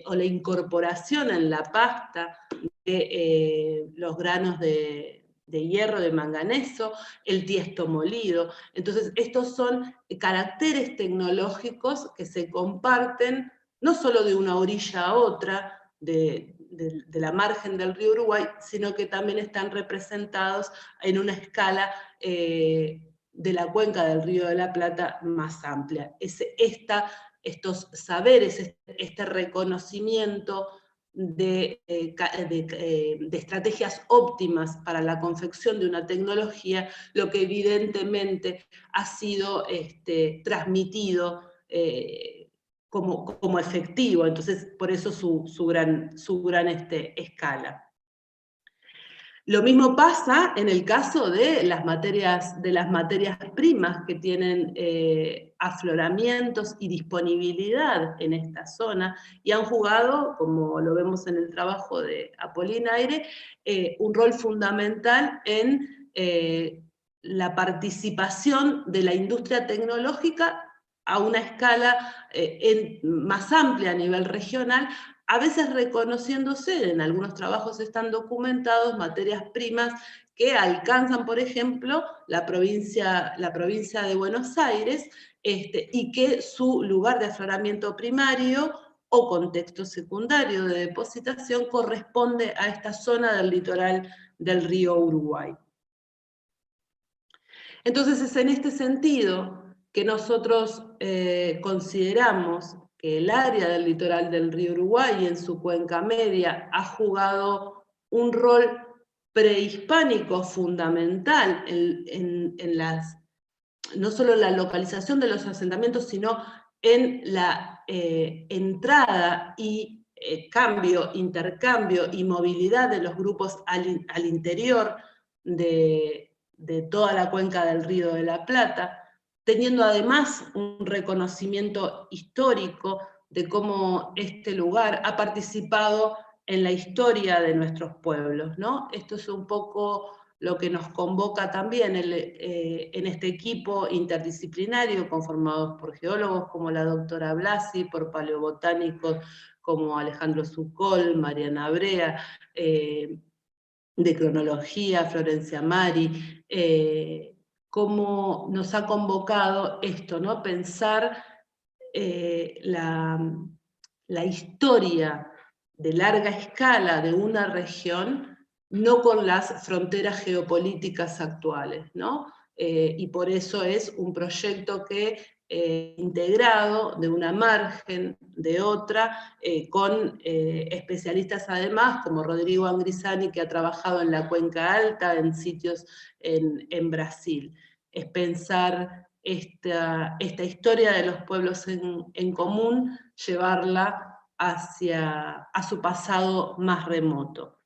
C: o la incorporación en la pasta de los granos de hierro, de manganeso, el tiesto molido. Entonces, estos son caracteres tecnológicos que se comparten no solo de una orilla a otra, de la margen del río Uruguay, sino que también están representados en una escala de la cuenca del Río de la Plata más amplia. Estos saberes, este reconocimiento de estrategias óptimas para la confección de una tecnología, lo que evidentemente ha sido transmitido como efectivo, entonces por eso su gran escala. Lo mismo pasa en el caso de las materias primas que tienen afloramientos y disponibilidad en esta zona y han jugado, como lo vemos en el trabajo de Apolinaire, un rol fundamental en la participación de la industria tecnológica a una escala más amplia a nivel regional, a veces reconociéndose, en algunos trabajos están documentados, materias primas que alcanzan, por ejemplo, la provincia de Buenos Aires, y que su lugar de afloramiento primario o contexto secundario de depositación corresponde a esta zona del litoral del río Uruguay. Entonces es en este sentido que nosotros consideramos que el área del litoral del río Uruguay en su cuenca media ha jugado un rol prehispánico fundamental no solo en la localización de los asentamientos, sino en la entrada y intercambio y movilidad de los grupos al interior de toda la cuenca del Río de la Plata, teniendo además un reconocimiento histórico de cómo este lugar ha participado en la historia de nuestros pueblos, ¿no? Esto es un poco lo que nos convoca también en este equipo interdisciplinario conformado por geólogos como la doctora Blasi, por paleobotánicos como Alejandro Zucol, Mariana Brea, de cronología, Florencia Mari, cómo nos ha convocado esto, ¿no? Pensar la historia de larga escala de una región, no con las fronteras geopolíticas actuales, ¿no? Y por eso es un proyecto que integrado de una margen, de otra, con especialistas además, como Rodrigo Angrisani, que ha trabajado en la Cuenca Alta, en sitios en Brasil. Es pensar esta historia de los pueblos en común, llevarla a su pasado más remoto.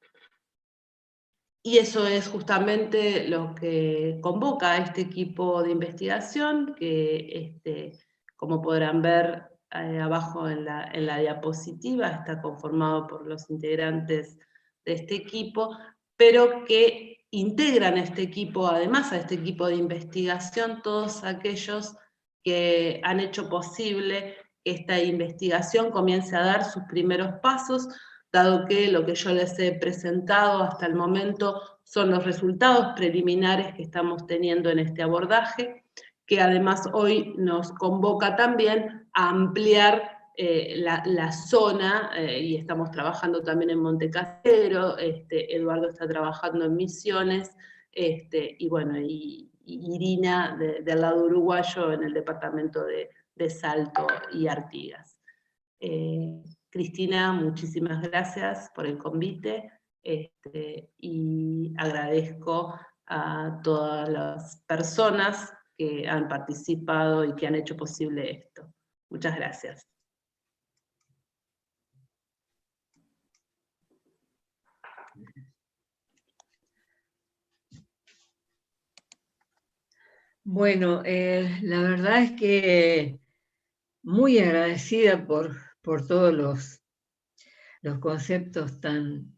C: Y eso es justamente lo que convoca a este equipo de investigación, que como podrán ver abajo en la diapositiva, está conformado por los integrantes de este equipo, pero que integran este equipo, además a este equipo de investigación, todos aquellos que han hecho posible que esta investigación comience a dar sus primeros pasos, dado que lo que yo les he presentado hasta el momento son los resultados preliminares que estamos teniendo en este abordaje, que además hoy nos convoca también a ampliar la zona, y estamos trabajando también en Montecasero, Eduardo está trabajando en Misiones, y bueno, y Irina del lado uruguayo en el departamento de Salto y Artigas. Cristina, muchísimas gracias por el convite, y agradezco a todas las personas que han participado y que han hecho posible esto. Muchas gracias.
A: Bueno, la verdad es que muy agradecida por todos los conceptos tan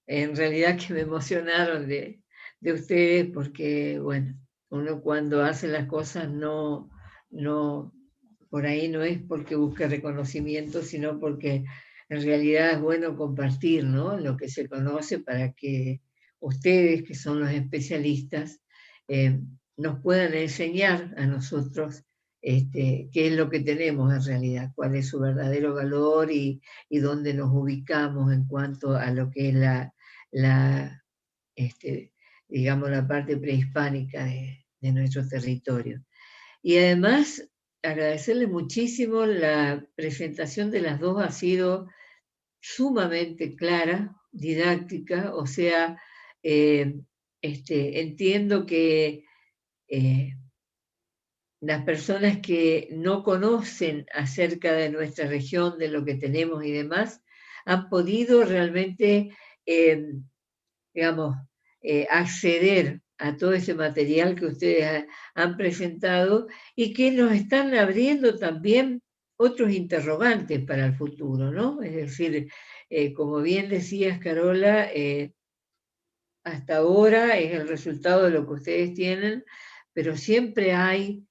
A: en realidad que me emocionaron de ustedes, porque bueno, uno cuando hace las cosas no, por ahí no es porque busque reconocimiento, sino porque en realidad es bueno compartir, ¿no?, lo que se conoce para que ustedes, que son los especialistas, nos puedan enseñar a nosotros qué es lo que tenemos en realidad, cuál es su verdadero valor y dónde nos ubicamos en cuanto a lo que es digamos, la parte prehispánica de nuestro territorio. Y además, agradecerle muchísimo, la presentación de las dos ha sido sumamente clara, didáctica, o sea, entiendo que las personas que no conocen acerca de nuestra región, de lo que tenemos y demás, han podido realmente, digamos, acceder a todo ese material que ustedes han presentado y que nos están abriendo también otros interrogantes para el futuro, ¿no? Es decir, como bien decías, Carola, hasta ahora es el resultado de lo que ustedes tienen, pero siempre hay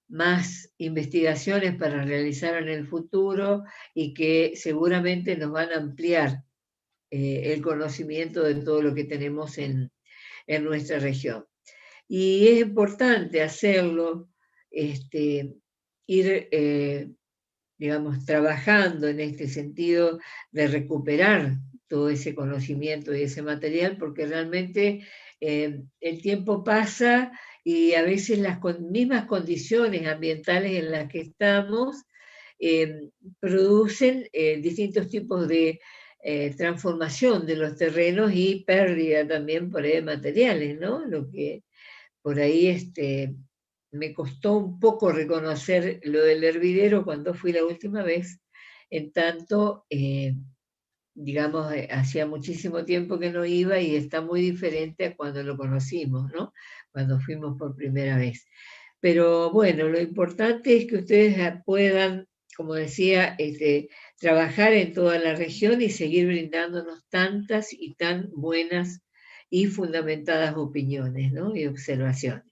A: más investigaciones para realizar en el futuro y que seguramente nos van a ampliar el conocimiento de todo lo que tenemos en nuestra región. Y es importante hacerlo, ir, digamos, trabajando en este sentido de recuperar todo ese conocimiento y ese material, porque realmente el tiempo pasa y a veces las mismas condiciones ambientales en las que estamos producen distintos tipos de transformación de los terrenos y pérdida también por ahí de materiales, ¿no? Lo que por ahí me costó un poco reconocer lo del hervidero cuando fui la última vez, en tanto, digamos, hacía muchísimo tiempo que no iba y está muy diferente a cuando lo conocimos, ¿no? Cuando fuimos por primera vez. Pero bueno, lo importante es que ustedes puedan, como decía, trabajar en toda la región y seguir brindándonos tantas y tan buenas y fundamentadas opiniones, ¿no?, y observaciones.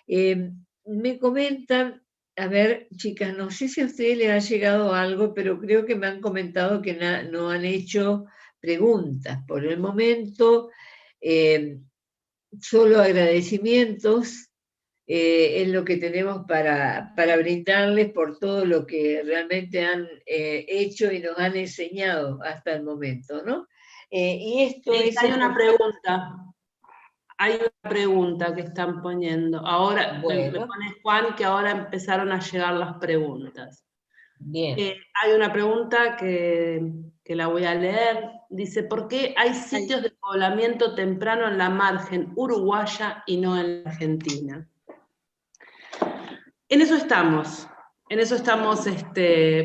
A: Me comentan, a ver, chicas, no sé si a ustedes les ha llegado algo, pero creo que me han comentado que no han hecho preguntas. Por el momento, solo agradecimientos. Es lo que tenemos para brindarles por todo lo que realmente han hecho y nos han enseñado hasta el momento, ¿no? Y esto
C: Sí,
A: es...
C: hay una pregunta. Hay una pregunta que están poniendo. Ahora,
A: Bueno.
C: me pone Juan que ahora empezaron a llegar las preguntas.
A: Bien.
C: Hay una pregunta que la voy a leer. Dice, ¿por qué hay sitios de poblamiento temprano en la margen uruguaya y no en la Argentina? En eso estamos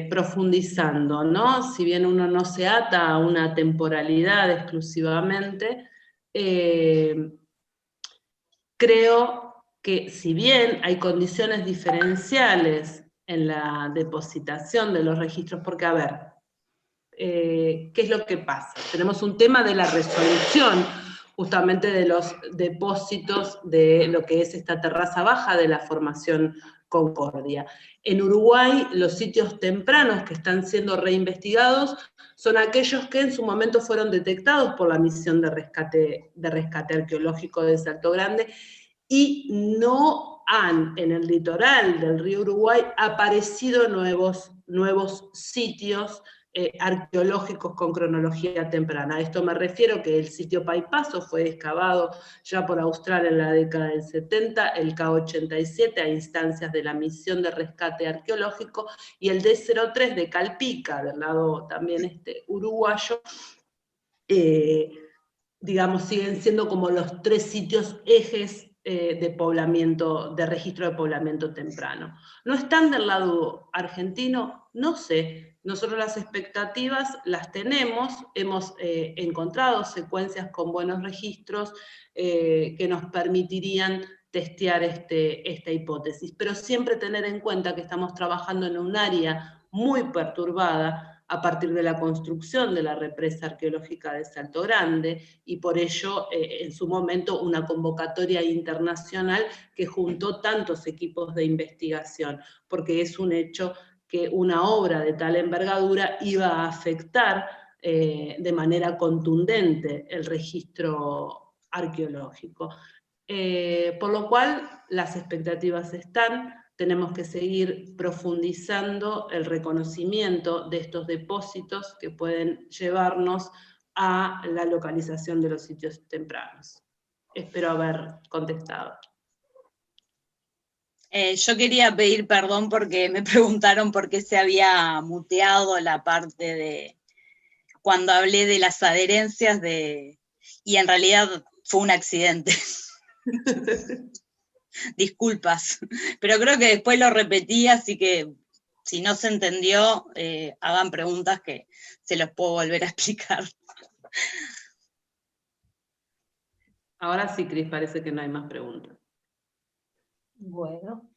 C: profundizando, ¿no? Si bien uno no se ata a una temporalidad exclusivamente, creo que si bien hay condiciones diferenciales en la depositación de los registros, porque a ver, ¿qué es lo que pasa? Tenemos un tema de la resolución justamente de los depósitos de lo que es esta terraza baja de la formación Concordia. En Uruguay, los sitios tempranos que están siendo reinvestigados son aquellos que en su momento fueron detectados por la misión de rescate arqueológico de Salto Grande y no han en el litoral del río Uruguay aparecido nuevos sitios arqueológicos con cronología temprana. A esto me refiero que el sitio Paipaso fue excavado ya por Austral en la década del 70, el K87 a instancias de la misión de rescate arqueológico, y el D03 de Calpica, del lado también uruguayo, digamos, siguen siendo como los 3 sitios ejes de poblamiento, de registro de poblamiento temprano. ¿No están del lado argentino? No sé. Nosotros las expectativas las tenemos, hemos encontrado secuencias con buenos registros que nos permitirían testear esta hipótesis, pero siempre tener en cuenta que estamos trabajando en un área muy perturbada a partir de la construcción de la represa arqueológica de Salto Grande, y por ello, en su momento, una convocatoria internacional que juntó tantos equipos de investigación, porque es un hecho que una obra de tal envergadura iba a afectar de manera contundente el registro arqueológico. Por lo cual, las expectativas están. Tenemos que seguir profundizando el reconocimiento de estos depósitos que pueden llevarnos a la localización de los sitios tempranos. Espero haber contestado.
B: Yo quería pedir perdón porque me preguntaron por qué se había muteado la parte de cuando hablé de las adherencias y en realidad fue un accidente. Disculpas, pero creo que después lo repetí, así que si no se entendió, hagan preguntas que se los puedo volver a explicar.
C: Ahora sí, Cris, parece que no hay más preguntas.
A: Bueno,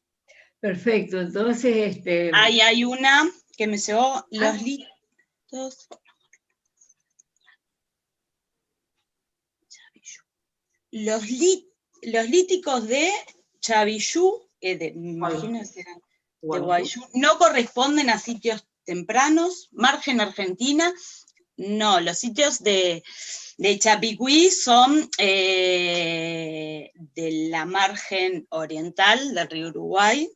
A: perfecto. Entonces,
B: Hay una que me llegó, los litos. Los líticos de Chavillú, me imagino que eran de Guayú, no corresponden a sitios tempranos, margen Argentina. No, los sitios de Chapicuí son de la margen oriental del río Uruguay,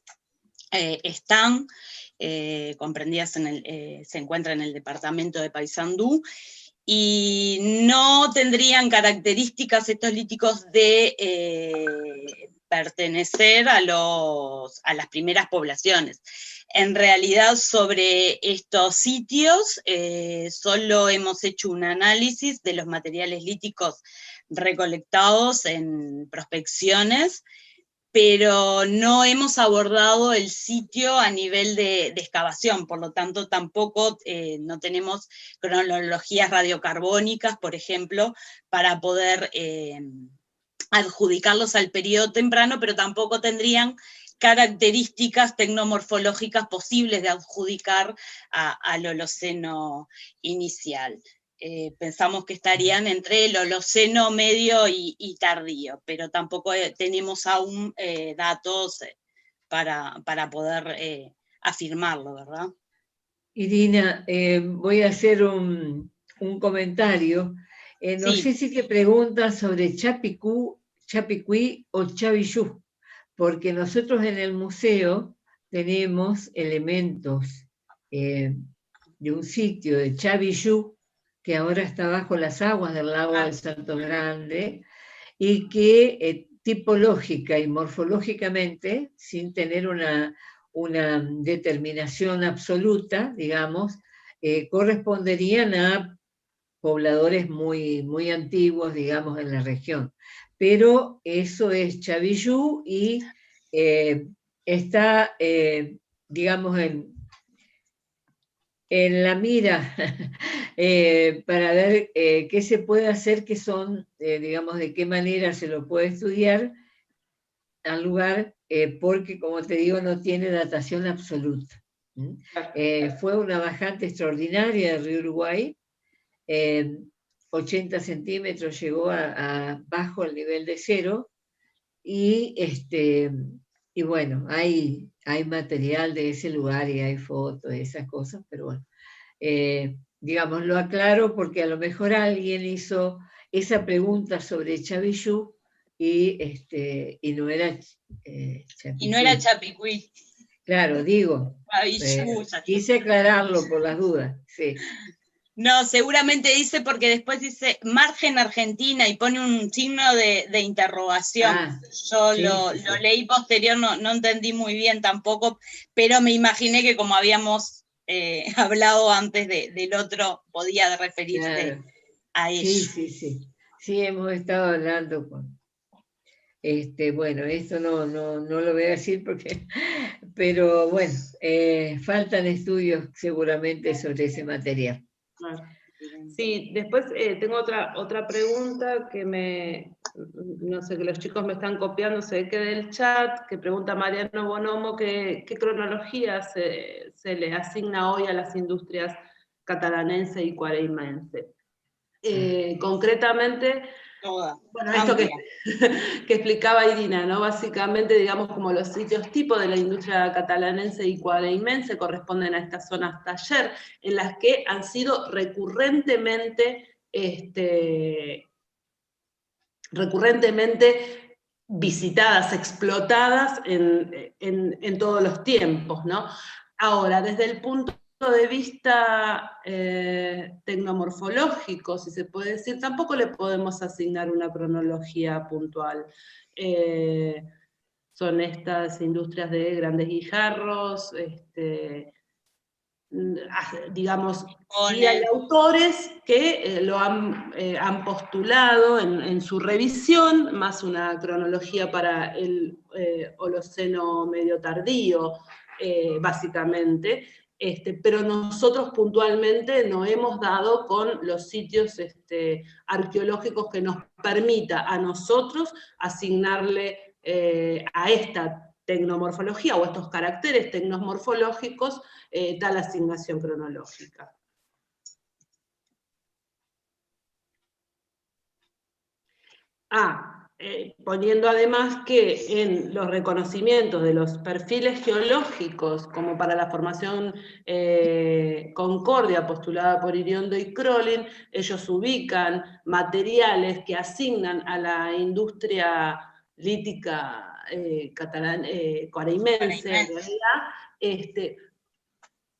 B: están comprendidas se encuentran en el departamento de Paysandú, y no tendrían características estos líticos de pertenecer a las primeras poblaciones. En realidad, sobre estos sitios, solo hemos hecho un análisis de los materiales líticos recolectados en prospecciones, pero no hemos abordado el sitio a nivel de excavación, por lo tanto tampoco no tenemos cronologías radiocarbónicas, por ejemplo, para poder adjudicarlos al periodo temprano, pero tampoco tendrían características tecnomorfológicas posibles de adjudicar al Holoceno inicial. Pensamos que estarían entre el Holoceno medio y tardío, pero tampoco tenemos aún datos para poder afirmarlo, ¿verdad?
A: Irina, voy a hacer un comentario. No sé si te preguntan sobre Chapicuí o Chavillú, porque nosotros en el museo tenemos elementos de un sitio de Chavillú, que ahora está bajo las aguas del lago de Salto Grande, y que tipológica y morfológicamente, sin tener una determinación absoluta, digamos, corresponderían a pobladores muy, muy antiguos, digamos, en la región. Pero eso es Chavillú y está, digamos, en la mira para ver qué se puede hacer, qué son, digamos, de qué manera se lo puede estudiar, al lugar porque, como te digo, no tiene datación absoluta. Fue una bajante extraordinaria del río Uruguay, 80 centímetros llegó bajo el nivel de cero, y bueno, hay material de ese lugar y hay fotos, esas cosas, pero bueno, digamos, lo aclaro porque a lo mejor alguien hizo esa pregunta sobre Chavillú y no era
B: Y no era
A: Chapicuí.
B: Chapicuí.
A: Claro, digo, quise aclararlo por las dudas, sí.
B: No, seguramente dice porque después dice margen Argentina y pone un signo de interrogación. Yo
A: sí,
B: lo leí posterior, no entendí muy bien tampoco, pero me imaginé que como habíamos hablado antes del otro, podía referirse a ello.
A: Sí. Sí, hemos estado hablando con... bueno, esto no lo voy a decir porque... Pero bueno, faltan estudios seguramente sobre ese material.
C: Sí, después tengo otra pregunta que no sé, que los chicos me están copiando, se ve que del chat, que pregunta Mariano Bonomo qué cronología se le asigna hoy a las industrias catalanense y cuareimense. Concretamente, bueno, esto que explicaba Irina, ¿no? Básicamente, digamos, como los sitios tipo de la industria catalanense y cuareimense corresponden a estas zonas taller, en las que han sido recurrentemente visitadas, explotadas en todos los tiempos, ¿no? Ahora, desde el punto de vista tecnomorfológico, si se puede decir, tampoco le podemos asignar una cronología puntual. Son estas industrias de grandes guijarros, digamos, y hay autores que lo han postulado en su revisión, más una cronología para el Holoceno medio tardío, básicamente, pero nosotros puntualmente no hemos dado con los sitios arqueológicos que nos permita a nosotros asignarle a esta tecnomorfología o estos caracteres tecnomorfológicos tal asignación cronológica. Poniendo además que en los reconocimientos de los perfiles geológicos, como para la formación Concordia, postulada por Iriondo y Crolin, ellos ubican materiales que asignan a la industria lítica cuareimense, en realidad,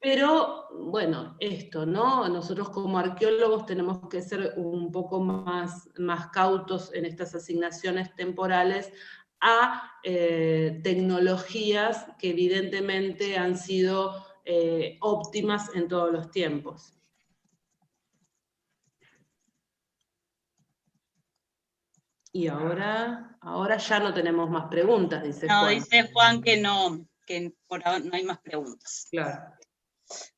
C: pero, bueno, esto, ¿no? Nosotros como arqueólogos tenemos que ser un poco más cautos en estas asignaciones temporales a tecnologías que evidentemente han sido óptimas en todos los tiempos. Y ahora ya no tenemos más preguntas, dice Juan.
B: No, dice Juan que por ahora no hay más preguntas.
C: Claro.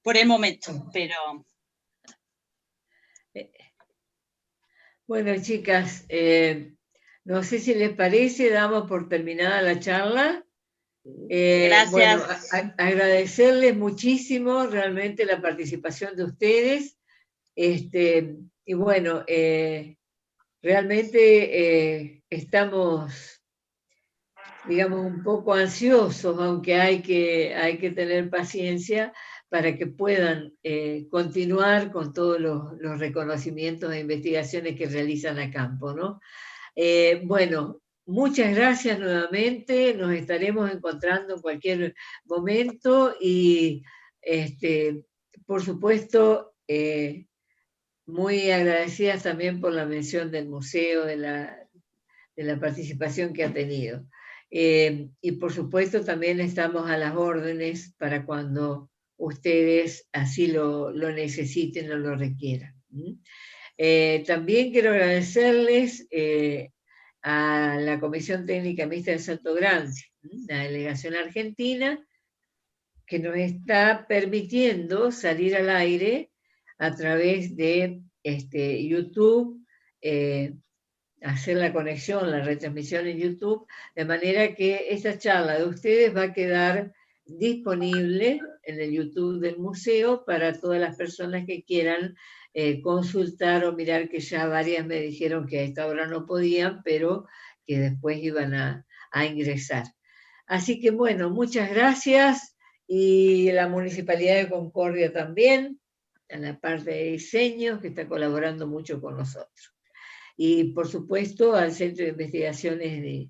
B: Por el momento, pero...
A: Bueno, chicas, no sé si les parece, damos por terminada la charla.
B: Gracias.
A: Bueno, agradecerles muchísimo realmente la participación de ustedes. Y bueno, realmente estamos, digamos, un poco ansiosos, aunque hay que tener paciencia para que puedan continuar con todos los reconocimientos e investigaciones que realizan a campo, ¿no? Bueno, muchas gracias nuevamente, nos estaremos encontrando en cualquier momento y por supuesto muy agradecidas también por la mención del museo, de la participación que ha tenido. Y por supuesto también estamos a las órdenes para cuando ustedes así lo necesiten o lo requieran. También quiero agradecerles a la Comisión Técnica Mixta de Salto Grande, la delegación argentina, que nos está permitiendo salir al aire a través de YouTube, hacer la conexión, la retransmisión en YouTube, de manera que esta charla de ustedes va a quedar disponible en el YouTube del museo para todas las personas que quieran consultar o mirar, que ya varias me dijeron que a esta hora no podían, pero que después iban a ingresar. Así que bueno, muchas gracias, y la Municipalidad de Concordia también, en la parte de diseño, que está colaborando mucho con nosotros. Y por supuesto al Centro de Investigaciones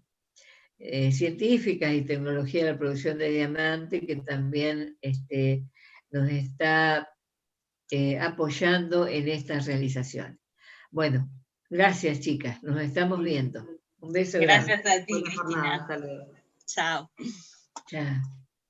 A: Científicas y Tecnología de la Producción de Diamante, que también nos está apoyando en estas realizaciones. Bueno, gracias chicas, nos estamos viendo. Un beso grande.
B: Gracias a ti,
C: Buena jornada,
B: Cristina.
C: hasta luego.
B: Chao.
A: Chao.